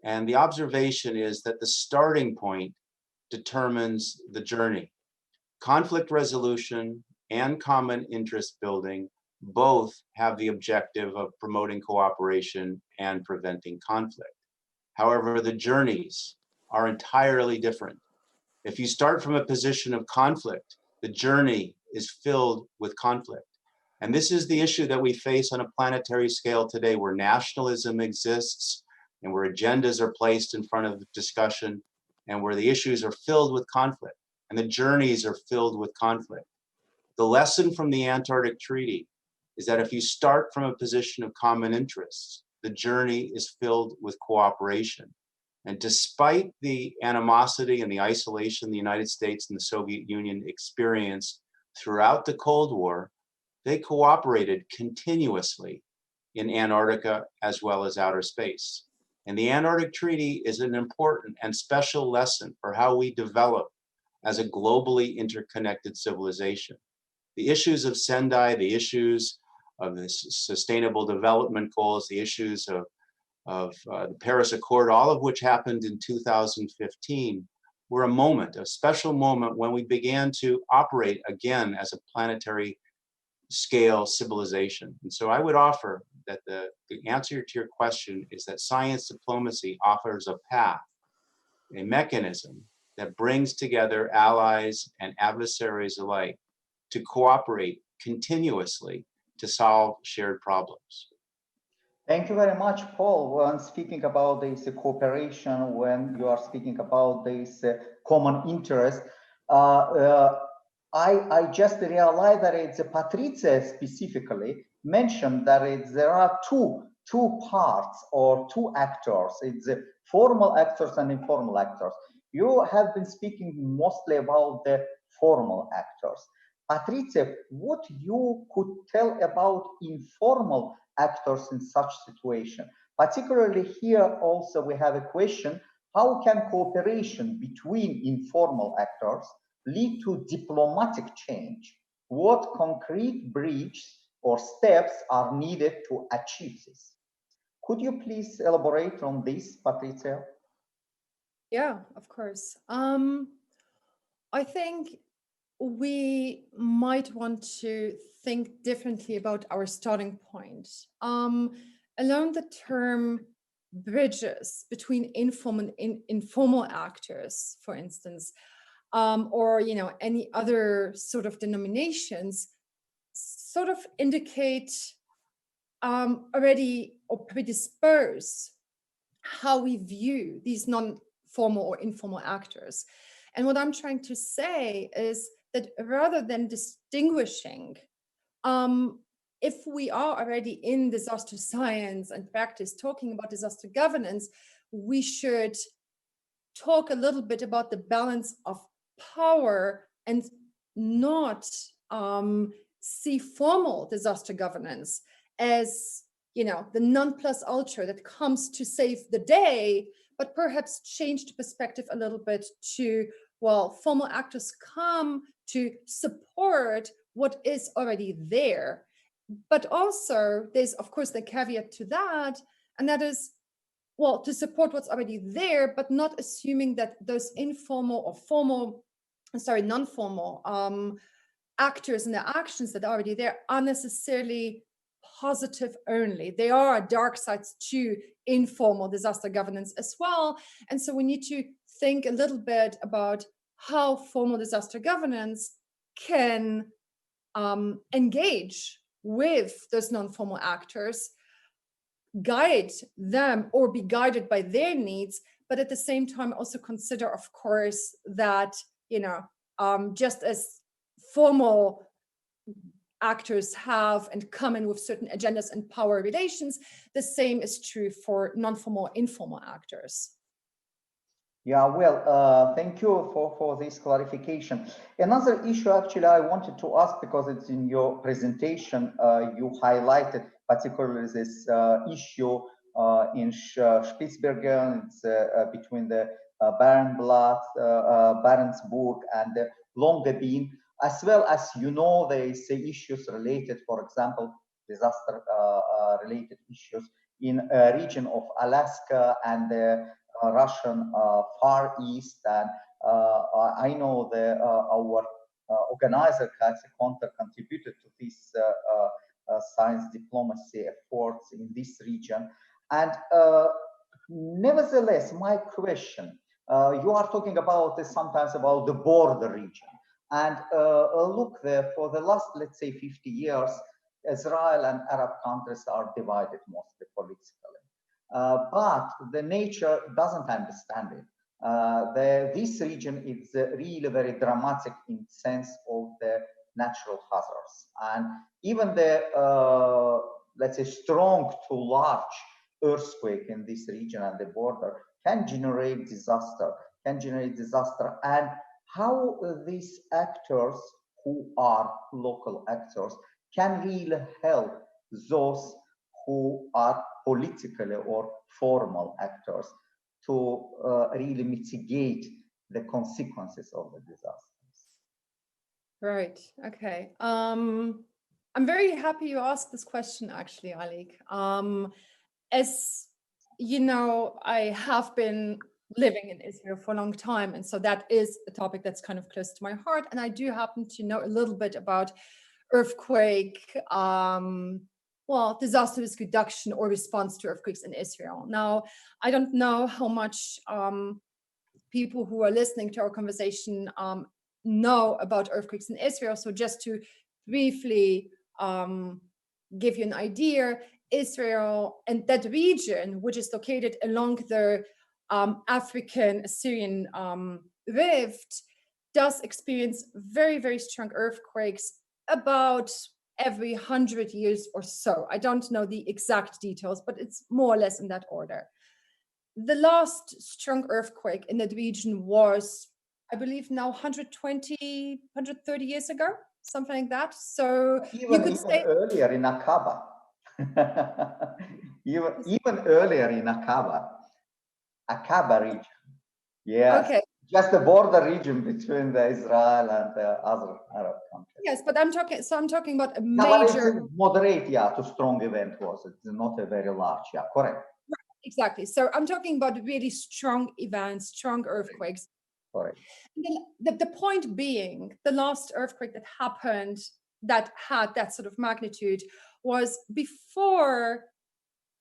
And the observation is that the starting point determines the journey. Conflict resolution and common interest building both have the objective of promoting cooperation and preventing conflict. However, the journeys are entirely different. If you start from a position of conflict, the journey is filled with conflict. And this is the issue that we face on a planetary scale today, where nationalism exists and where agendas are placed in front of the discussion and where the issues are filled with conflict and the journeys are filled with conflict. The lesson from the Antarctic Treaty is that if you start from a position of common interests, the journey is filled with cooperation. And despite the animosity and the isolation the United States and the Soviet Union experienced throughout the Cold War, they cooperated continuously in Antarctica as well as outer space. And the Antarctic Treaty is an important and special lesson for how we develop as a globally interconnected civilization. The issues of Sendai, the issues of the sustainable development goals, the issues of the Paris Accord, all of which happened in 2015, were a special moment when we began to operate again as a planetary scale civilization. And so I would offer that the answer to your question is that science diplomacy offers a path, a mechanism that brings together allies and adversaries alike to cooperate continuously to solve shared problems. Thank you very much, Paul. When speaking about this cooperation, when you are speaking about this common interest, I just realized that it's Patricia specifically mentioned that there are two parts or two actors. It's formal actors and informal actors. You have been speaking mostly about the formal actors. Patricia, what you could tell about informal actors in such situation? Particularly here also we have a question, how can cooperation between informal actors lead to diplomatic change? What concrete bridges or steps are needed to achieve this? Could you please elaborate on this, Patricia? Yeah, of course. I think we might want to think differently about our starting point. Alone the term bridges between informal and informal actors, for instance, or any other sort of denominations, sort of indicate already or predispose how we view these non-formal or informal actors. And what I'm trying to say is that rather than distinguishing, if we are already in disaster science and practice talking about disaster governance, we should talk a little bit about the balance of power and not see formal disaster governance as the non plus ultra that comes to save the day, but perhaps change the perspective a little bit to, well, formal actors come to support what is already there. But also there's, of course, the caveat to that, and that is, well, to support what's already there, but not assuming that those informal or non-formal actors and the actions that are already there are necessarily positive only. There are dark sides to informal disaster governance as well. And so we need to think a little bit about how formal disaster governance can engage with those non-formal actors, guide them or be guided by their needs, but at the same time also consider, of course, that just as formal actors have and come in with certain agendas and power relations, the same is true for non-formal, informal actors. Yeah, well, thank you for this clarification. Another issue actually I wanted to ask, because it's in your presentation, you highlighted particularly this issue in Spitsbergen. It's between the Barentsburg and the Longyearbyen, as well as there is issues related, for example, disaster related issues in a region of Alaska and the Russian Far East. And I know our organizer, Kaikoura, contributed to this science diplomacy efforts in this region. And nevertheless, my question, you are talking about sometimes about the border region. And look, for the last, let's say, 50 years, Israel and Arab countries are divided mostly politically. But the nature doesn't understand it. This region is really very dramatic in sense of the natural hazards. And even the, let's say, strong to large earthquake in this region and the border can generate disaster, and how these actors who are local actors can really help those who are politically or formal actors to really mitigate the consequences of the disasters. Right, okay. I'm very happy you asked this question, actually, Alik. As you know, I have been living in Israel for a long time, and so that is a topic that's kind of close to my heart, and I do happen to know a little bit about earthquake, disaster risk reduction or response to earthquakes in Israel. Now, I don't know how much people who are listening to our conversation know about earthquakes in Israel. So just to briefly give you an idea, Israel and that region, which is located along the African-Assyrian rift, does experience very, very strong earthquakes about every 100 years or so. I don't know the exact details, but it's more or less in that order. The last strong earthquake in that region was, I believe, now 120, 130 years ago, something like that. So even earlier in Aqaba. even earlier in Aqaba region. Yes. Okay. Just the border region between the Israel and the other Arab countries. Yes, but I'm talking about a major, moderate, to strong event was. It's not a very large, correct. Exactly. So I'm talking about really strong events, strong earthquakes. Correct. The point being, the last earthquake that happened that had that sort of magnitude was before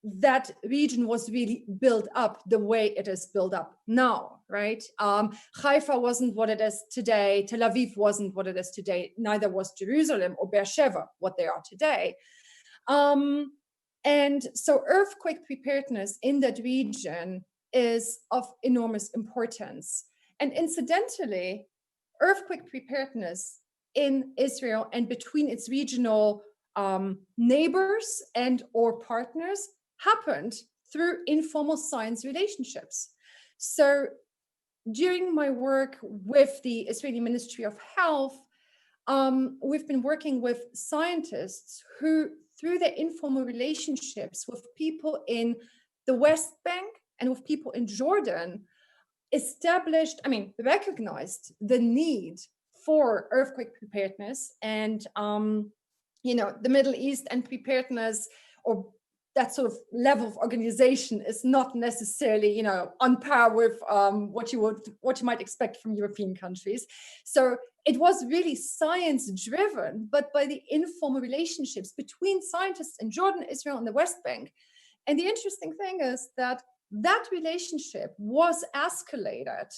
that region was really built up the way it is built up now, right? Haifa wasn't what it is today. Tel Aviv wasn't what it is today. Neither was Jerusalem or Beersheba what they are today. And so earthquake preparedness in that region is of enormous importance. And incidentally, earthquake preparedness in Israel and between its regional neighbors and or partners happened through informal science relationships. So during my work with the Israeli Ministry of Health, we've been working with scientists who, through their informal relationships with people in the West Bank and with people in Jordan, recognized the need for earthquake preparedness and, the Middle East and preparedness, or that sort of level of organization, is not necessarily, on par with what you might expect from European countries. So it was really science-driven, but by the informal relationships between scientists in Jordan, Israel, and the West Bank. And the interesting thing is that relationship was escalated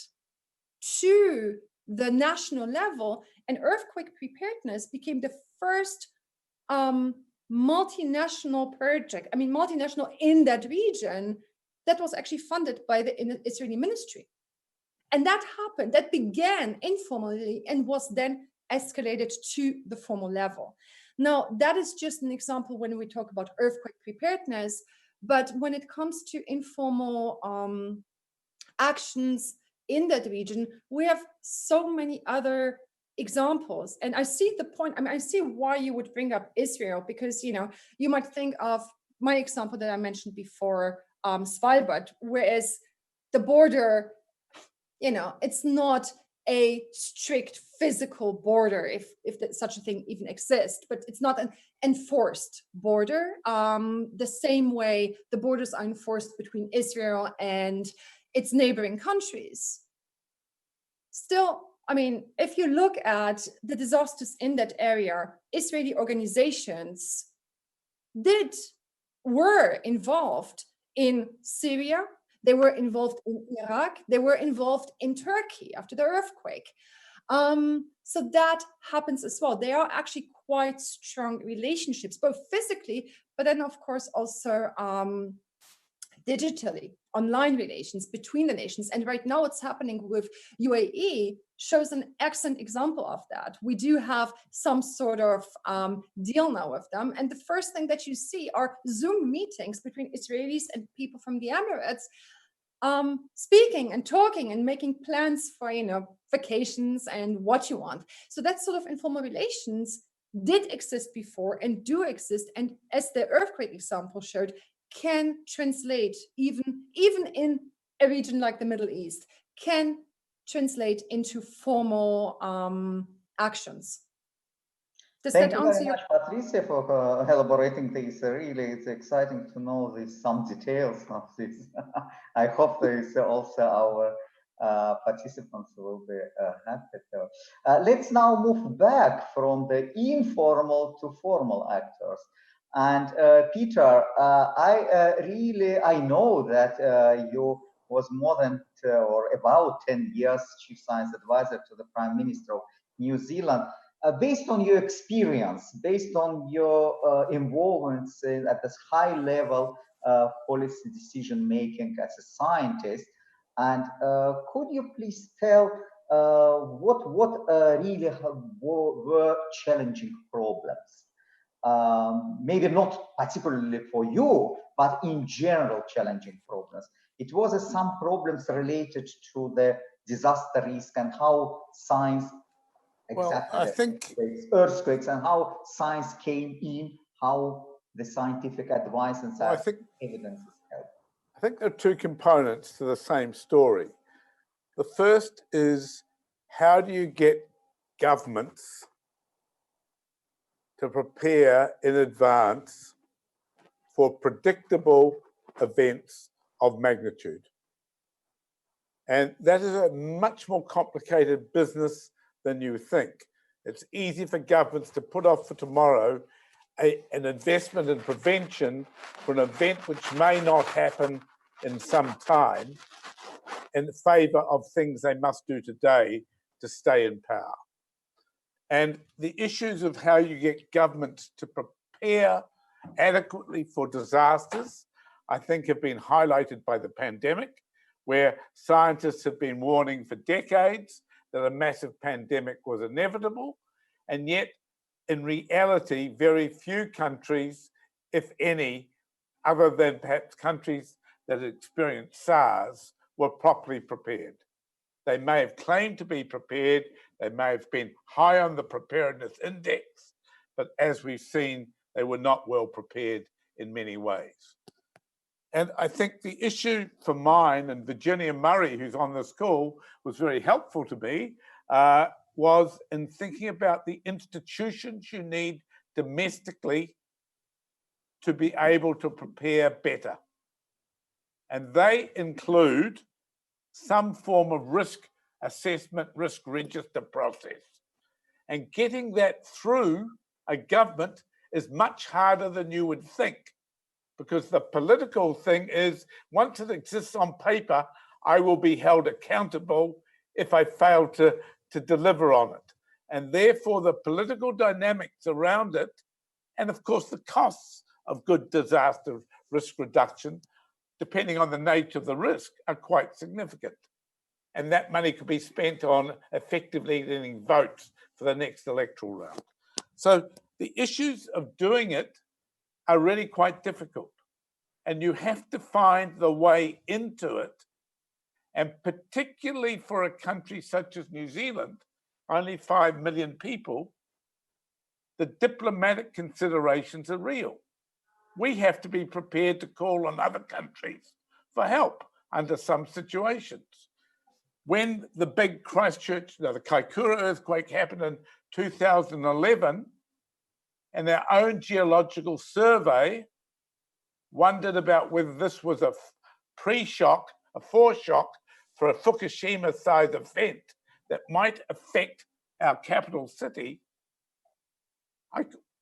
to the national level, and earthquake preparedness became the first multinational project, multinational in that region, that was actually funded by the Israeli ministry. And that began informally and was then escalated to the formal level. Now, that is just an example when we talk about earthquake preparedness, but when it comes to informal actions in that region, we have so many other examples. And I see the point, I see why you would bring up Israel, because, you might think of my example that I mentioned before, Svalbard, whereas the border, it's not a strict physical border, if such a thing even exists, but it's not an enforced border. The same way the borders are enforced between Israel and its neighboring countries. Still, if you look at the disasters in that area, Israeli organizations were involved in Syria, they were involved in Iraq, they were involved in Turkey after the earthquake. So that happens as well. There are actually quite strong relationships, both physically, but then of course also digitally, online relations between the nations. And right now what's happening with UAE shows an excellent example of that. We do have some sort of deal now with them. And the first thing that you see are Zoom meetings between Israelis and people from the Emirates, speaking and talking and making plans for, vacations and what you want. So that sort of informal relations did exist before and do exist. And as the earthquake example showed, can translate even in a region like the Middle East, can translate into formal actions. Thank you very much, Patricia, for elaborating this. Really, it's exciting to know some details of this. I hope there is also our participants will be happy to. Let's now move back from the informal to formal actors. And Peter, I know that you was more than or about 10 years Chief Science Advisor to the Prime Minister of New Zealand. based on your experience, based on your involvement at this high level policy decision making as a scientist, and could you please tell what really were challenging problems? Maybe not particularly for you, but in general challenging problems. It was some problems related to the disaster risk and how science exactly, well, I think earthquakes and how science came in, how the scientific advice and evidence is helped. I think there are two components to the same story. The first is, how do you get governments to prepare in advance for predictable events of magnitude? And that is a much more complicated business than you think. It's easy for governments to put off for tomorrow an investment in prevention for an event which may not happen in some time, in favor of things they must do today to stay in power. And the issues of how you get governments to prepare adequately for disasters, I think, have been highlighted by the pandemic, where scientists have been warning for decades that a massive pandemic was inevitable, and yet in reality, very few countries, if any, other than perhaps countries that had experienced SARS, were properly prepared. They may have claimed to be prepared, they may have been high on the preparedness index, but as we've seen, they were not well prepared in many ways. And I think the issue for mine, and Virginia Murray, who's on this call, was very helpful to me, was in thinking about the institutions you need domestically to be able to prepare better. And they include some form of risk assessment, risk register process. And getting that through a government is much harder than you would think, because the political thing is, once it exists on paper, I will be held accountable if I fail to deliver on it. And therefore, the political dynamics around it, and of course, the costs of good disaster risk reduction, depending on the nature of the risk, are quite significant. And that money could be spent on effectively getting votes for the next electoral round. So the issues of doing it are really quite difficult. And you have to find the way into it. And particularly for a country such as New Zealand, only 5 million people, the diplomatic considerations are real. We have to be prepared to call on other countries for help under some situations. When the big Christchurch, the Kaikoura earthquake happened in 2011, and our own geological survey wondered about whether this was a pre-shock, a foreshock for a Fukushima-sized event that might affect our capital city,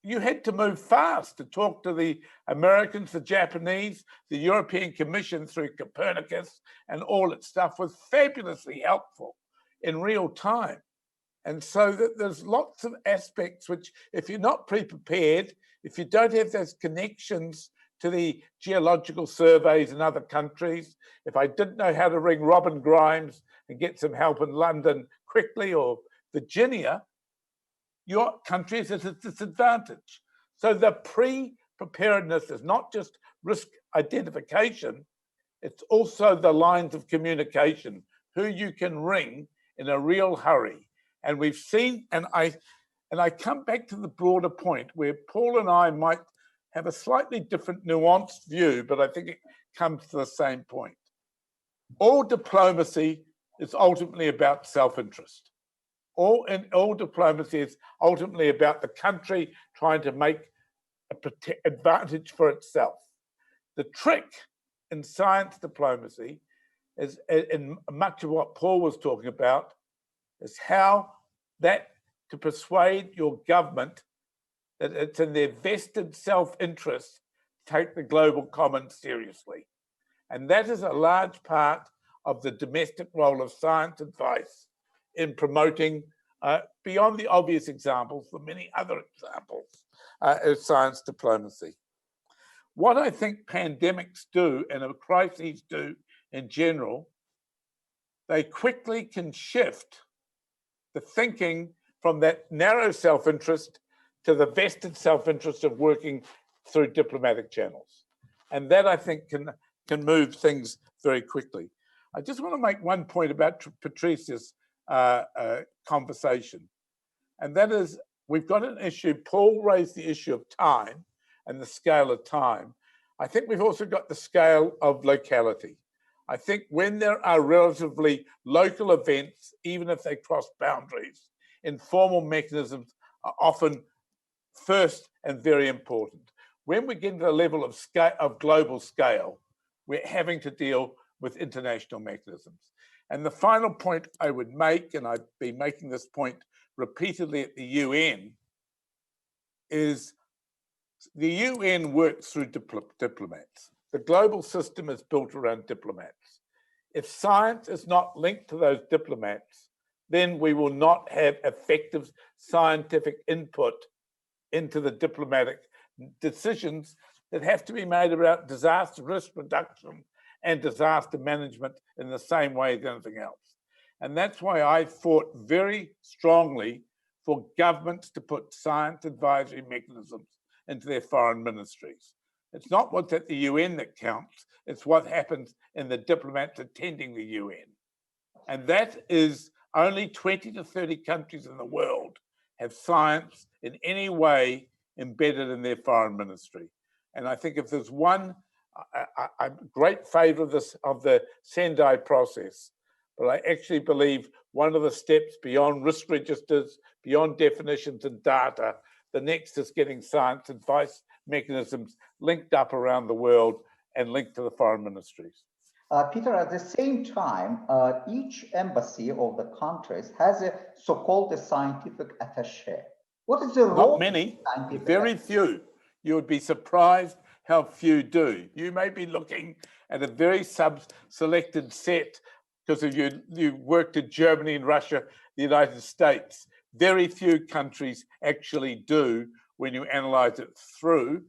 you had to move fast to talk to the Americans, the Japanese, the European Commission through Copernicus, and all its stuff was fabulously helpful in real time. And so that there's lots of aspects which, if you're not pre-prepared, if you don't have those connections to the geological surveys in other countries, if I didn't know how to ring Robin Grimes and get some help in London quickly, or Virginia, your country is at a disadvantage. So the pre-preparedness is not just risk identification, it's also the lines of communication, who you can ring in a real hurry. And we've seen, and I come back to the broader point where Paul and I might have a slightly different nuanced view, but I think it comes to the same point. All diplomacy is ultimately about self-interest. All diplomacy is ultimately about the country trying to make an advantage for itself. The trick in science diplomacy is, in much of what Paul was talking about, is how that to persuade your government that it's in their vested self-interest to take the global commons seriously. And that is a large part of the domestic role of science advice in promoting beyond the obvious examples, the many other examples of science diplomacy. What I think pandemics do and crises do in general, they quickly can shift the thinking from that narrow self-interest to the vested self-interest of working through diplomatic channels. And that, I think, can move things very quickly. I just want to make one point about Patricia's conversation. And that is, we've got an issue, Paul raised the issue of time and the scale of time. I think we've also got the scale of locality. I think when there are relatively local events, even if they cross boundaries, informal mechanisms are often first and very important. When we get to the level of scale, of global scale, we're having to deal with international mechanisms. And the final point I would make, and I've been making this point repeatedly at the UN, is the UN works through diplomats. The global system is built around diplomats. If science is not linked to those diplomats, then we will not have effective scientific input into the diplomatic decisions that have to be made about disaster risk reduction and disaster management in the same way as anything else. And that's why I fought very strongly for governments to put science advisory mechanisms into their foreign ministries. It's not what's at the UN that counts, it's what happens in the diplomats attending the UN. And that is only 20 to 30 countries in the world have science in any way embedded in their foreign ministry. And I think if there's one, I'm a great favor of the Sendai process, but I actually believe one of the steps beyond risk registers, beyond definitions and data, the next is getting science advice mechanisms linked up around the world and linked to the foreign ministries. Peter, at the same time, each embassy of the countries has a so-called scientific attaché. What is the role? Not many, very few. You would be surprised how few do. You may be looking at a very selected set because of you worked in Germany and Russia, the United States. Very few countries actually do when you analyze it through.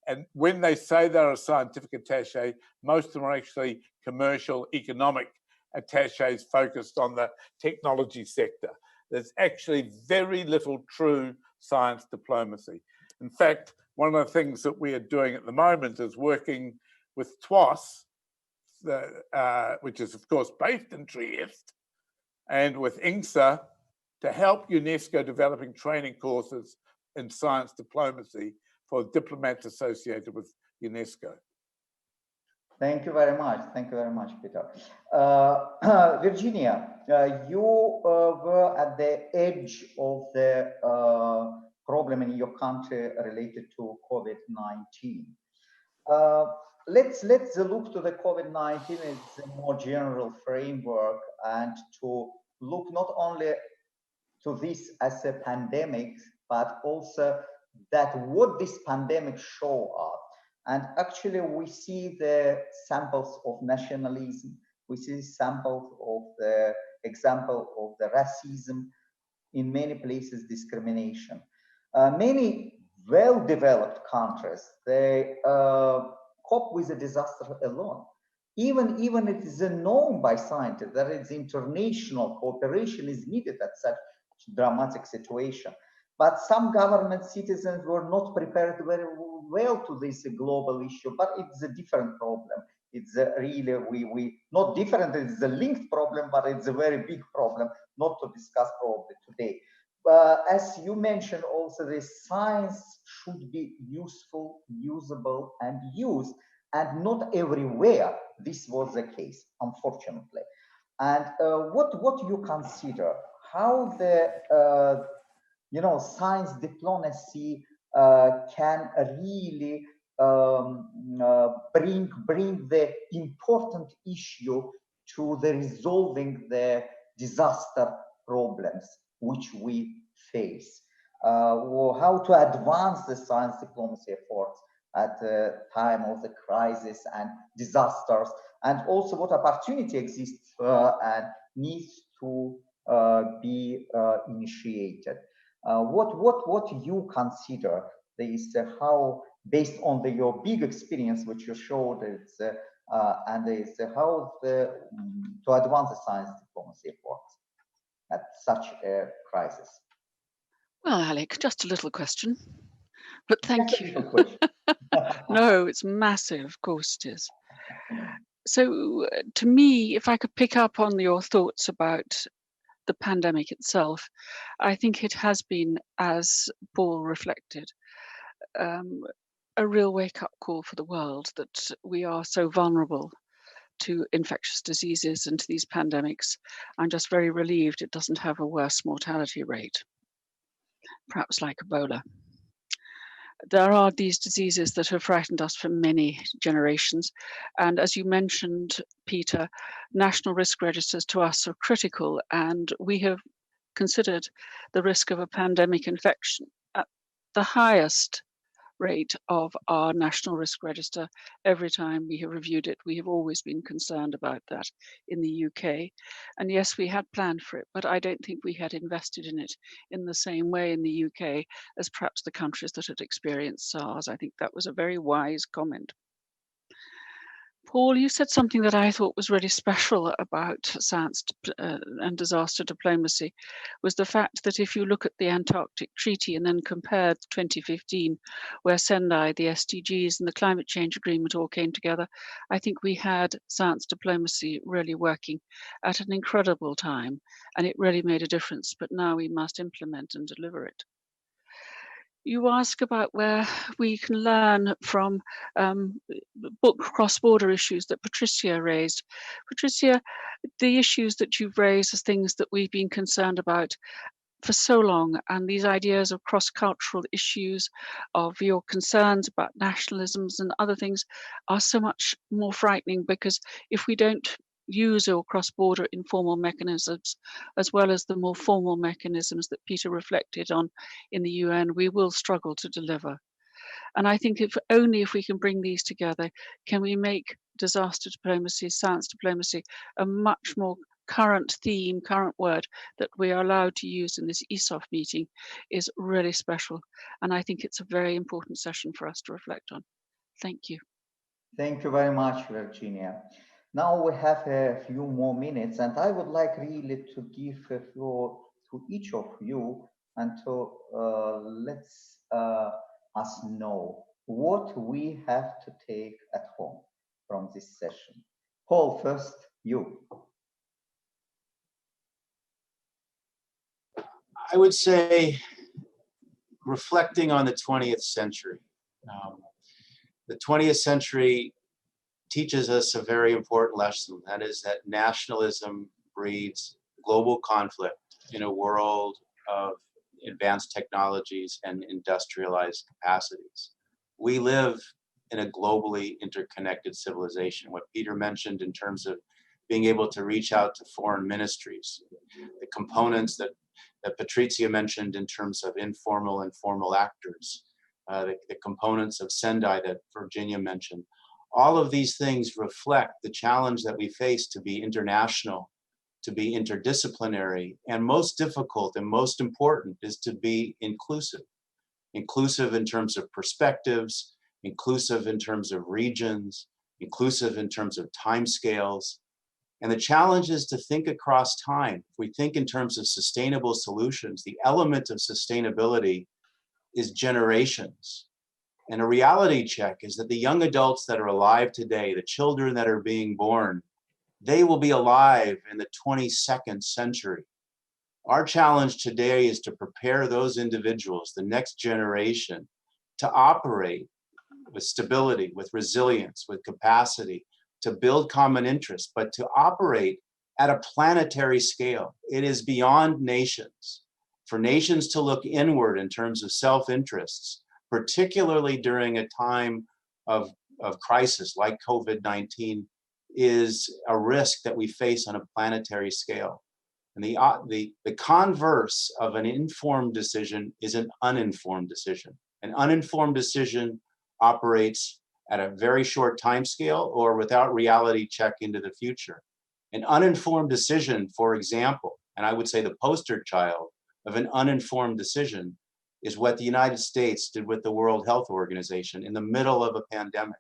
And when they say they're a scientific attaché, most of them are actually commercial, economic attachés focused on the technology sector. There's actually very little true science diplomacy. In fact, one of the things that we are doing at the moment is working with TWAS, which is of course based in Trieste, and with INGSA to help UNESCO developing training courses in science diplomacy for diplomats associated with UNESCO. Thank you very much. Thank you very much, Peter. Virginia, you were at the edge of the problem in your country related to COVID-19. Let's look to the COVID-19 as a more general framework and to look not only to this as a pandemic, but also that what this pandemic show us. And actually we see the samples of nationalism, we see samples of the example of the racism, in many places discrimination. Many well-developed countries, they cope with a disaster alone. Even it is known by scientists that it's international cooperation is needed at such dramatic situation. But some government citizens were not prepared very well to this global issue, but it's a different problem. It's really, we not different, it's a linked problem, but it's a very big problem, not to discuss probably today. As you mentioned also, the science should be useful, usable, and used, and not everywhere this was the case, unfortunately. And what you consider, how the science diplomacy can really bring the important issue to the resolving the disaster problems which we face, or how to advance the science diplomacy efforts at the time of the crisis and disasters, and also what opportunity exists and needs to be initiated. What you consider is how, based on your big experience which you showed, and is how to advance the science diplomacy efforts at such a crisis? Well, Alec, just a little question, but thank Just a you. little question. No, it's massive, of course it is. So to me, if I could pick up on your thoughts about the pandemic itself, I think it has been, as Paul reflected, a real wake-up call for the world that we are so vulnerable to infectious diseases and to these pandemics. I'm just very relieved it doesn't have a worse mortality rate, perhaps like Ebola. There are these diseases that have frightened us for many generations. And as you mentioned, Peter, national risk registers to us are critical, and we have considered the risk of a pandemic infection at the highest rate of our national risk register. Every time we have reviewed it, we have always been concerned about that in the UK. And yes, we had planned for it, but I don't think we had invested in it in the same way in the UK as perhaps the countries that had experienced SARS. I think that was a very wise comment. Paul, you said something that I thought was really special about science and disaster diplomacy, was the fact that if you look at the Antarctic Treaty and then compare 2015, where Sendai, the SDGs and the climate change agreement all came together, I think we had science diplomacy really working at an incredible time, and it really made a difference, but now we must implement and deliver it. You ask about where we can learn from cross-border issues that Patricia raised. Patricia, the issues that you've raised as things that we've been concerned about for so long, and these ideas of cross-cultural issues, of your concerns about nationalisms and other things are so much more frightening, because if we don't use our cross-border informal mechanisms, as well as the more formal mechanisms that Peter reflected on in the UN, we will struggle to deliver. And I think if we can bring these together, can we make disaster diplomacy, science diplomacy, a much more current theme, current word that we are allowed to use in this ESOF meeting is really special. And I think it's a very important session for us to reflect on. Thank you. Thank you very much, Virginia. Now we have a few more minutes, and I would like really to give a floor to each of you and to let us know what we have to take at home from this session. Paul, first, you. I would say reflecting on the 20th century. The 20th century teaches us a very important lesson. That is that nationalism breeds global conflict in a world of advanced technologies and industrialized capacities. We live in a globally interconnected civilization. What Peter mentioned in terms of being able to reach out to foreign ministries, the components that Patricia mentioned in terms of informal and formal actors, the components of Sendai that Virginia mentioned. All of these things reflect the challenge that we face to be international, to be interdisciplinary, and most difficult and most important is to be inclusive. Inclusive in terms of perspectives, inclusive in terms of regions, inclusive in terms of timescales. And the challenge is to think across time. If we think in terms of sustainable solutions, the element of sustainability is generations. And a reality check is that the young adults that are alive today, the children that are being born, they will be alive in the 22nd century. Our challenge today is to prepare those individuals, the next generation, to operate with stability, with resilience, with capacity, to build common interests, but to operate at a planetary scale. It is beyond nations. For nations to look inward in terms of self-interests, particularly during a time of crisis like COVID-19, is a risk that we face on a planetary scale. And the converse of an informed decision is an uninformed decision. An uninformed decision operates at a very short time scale or without reality check into the future. An uninformed decision, for example, and I would say the poster child of an uninformed decision, is what the United States did with the World Health Organization in the middle of a pandemic.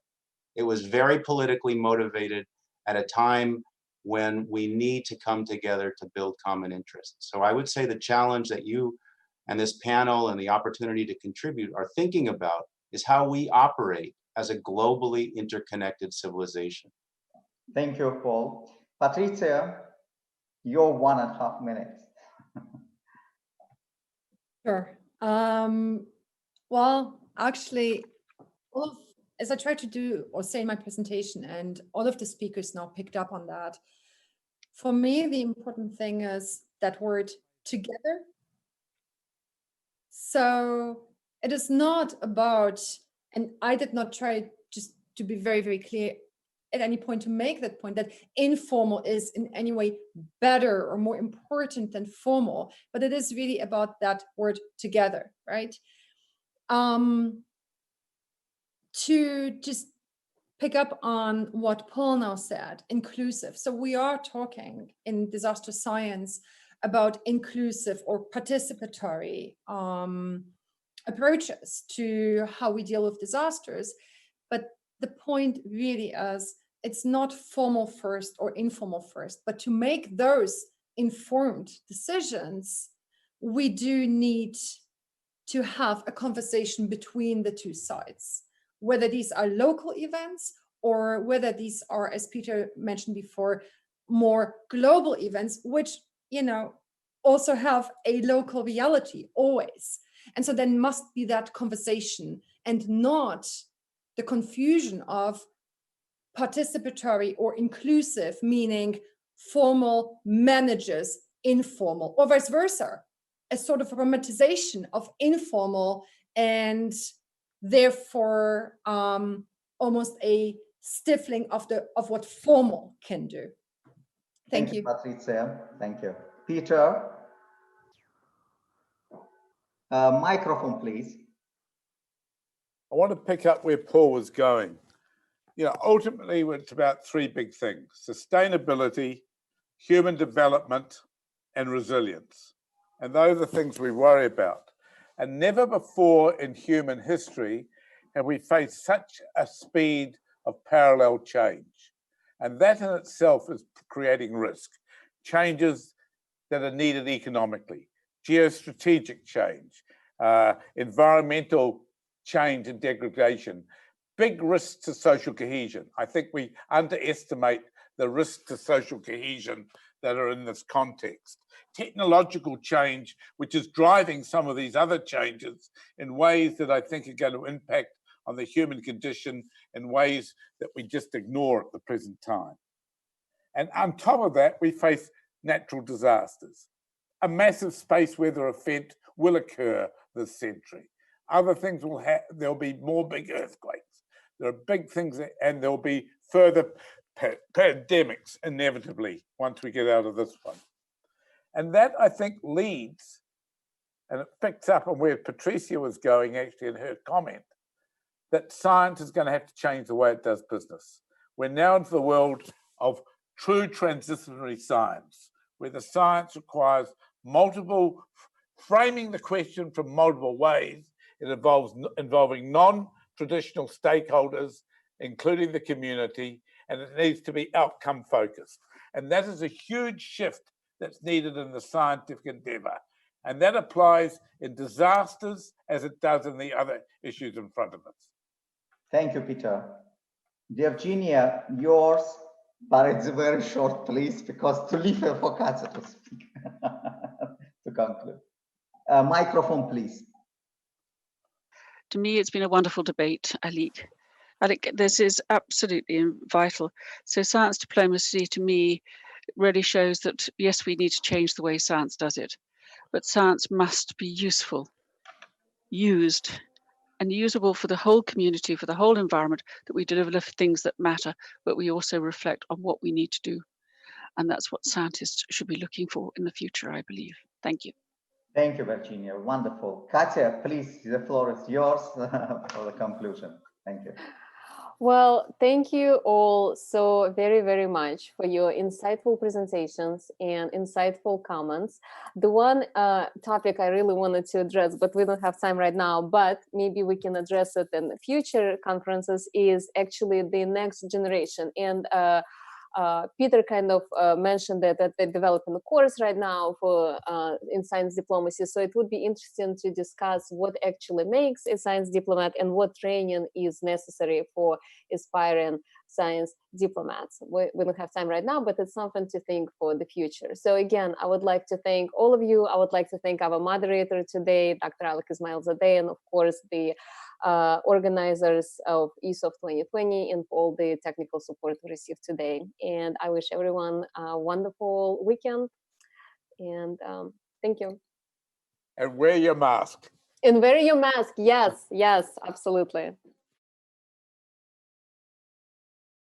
It was very politically motivated at a time when we need to come together to build common interests. So I would say the challenge that you and this panel and the opportunity to contribute are thinking about is how we operate as a globally interconnected civilization. Thank you, Paul. Patricia, your 1.5 minutes. Sure. Well, actually, as I tried to do or say in my presentation, and all of the speakers now picked up on that, for me, the important thing is that word together. So it is not about, and I did not try just to be very, very clear at any point to make that point that informal is in any way better or more important than formal, but it is really about that word together, right? To just pick up on what Paul now said, inclusive. So we are talking in disaster science about inclusive or participatory approaches to how we deal with disasters. But the point really is, it's not formal first or informal first, but to make those informed decisions, we do need to have a conversation between the two sides, whether these are local events or whether these are, as Peter mentioned before, more global events, which, you know, also have a local reality always. And so there must be that conversation and not the confusion of participatory or inclusive, meaning formal manages informal, or vice versa, a sort of romanticization of informal and therefore almost a stifling of what formal can do. Thank you. Patricia. Thank you. Peter, microphone, please. I want to pick up where Paul was going. You know, ultimately, it's about three big things: sustainability, human development, and resilience. And those are the things we worry about. And never before in human history have we faced such a speed of parallel change. And that in itself is creating risk. Changes that are needed economically, geostrategic change, environmental change and degradation, big risks to social cohesion. I think we underestimate the risks to social cohesion that are in this context. Technological change, which is driving some of these other changes in ways that I think are going to impact on the human condition in ways that we just ignore at the present time. And on top of that, we face natural disasters. A massive space weather event will occur this century. Other things will there'll be more big earthquakes. There are big things, and there'll be further pandemics inevitably once we get out of this one. And that, I think, leads, and it picks up on where Patricia was going actually in her comment, that science is going to have to change the way it does business. We're now into the world of true transdisciplinary science, where the science requires multiple, framing the question from multiple ways. It involves involving non-traditional stakeholders, including the community, and it needs to be outcome focused. And that is a huge shift that's needed in the scientific endeavor. And that applies in disasters as it does in the other issues in front of us. Thank you, Peter. Virginia, yours, but it's very short, please, because to leave her for Katja to speak, to conclude. Microphone, please. To me, it's been a wonderful debate, Alec. Alec, this is absolutely vital. So science diplomacy, to me, really shows that, yes, we need to change the way science does it, but science must be useful, used, and usable for the whole community, for the whole environment, that we deliver things that matter, but we also reflect on what we need to do. And that's what scientists should be looking for in the future, I believe. Thank you. Thank you, Virginia. Wonderful. Katja, please, the floor is yours for the conclusion. Thank you. Well, thank you all so very, very much for your insightful presentations and insightful comments. The one topic I really wanted to address, but we don't have time right now, but maybe we can address it in future conferences, is actually the next generation. And Peter kind of mentioned that they're developing a course right now for in science diplomacy. So it would be interesting to discuss what actually makes a science diplomat and what training is necessary for aspiring science diplomats. We don't have time right now, but it's something to think for the future. So again, I would like to thank all of you. I would like to thank our moderator today, Dr. Alec Ismail-Zadeh, and of course the organizers of ESOF 2020 and all the technical support we received today. And I wish everyone a wonderful weekend. And thank you. And wear your mask. And wear your mask. Yes, yes, absolutely.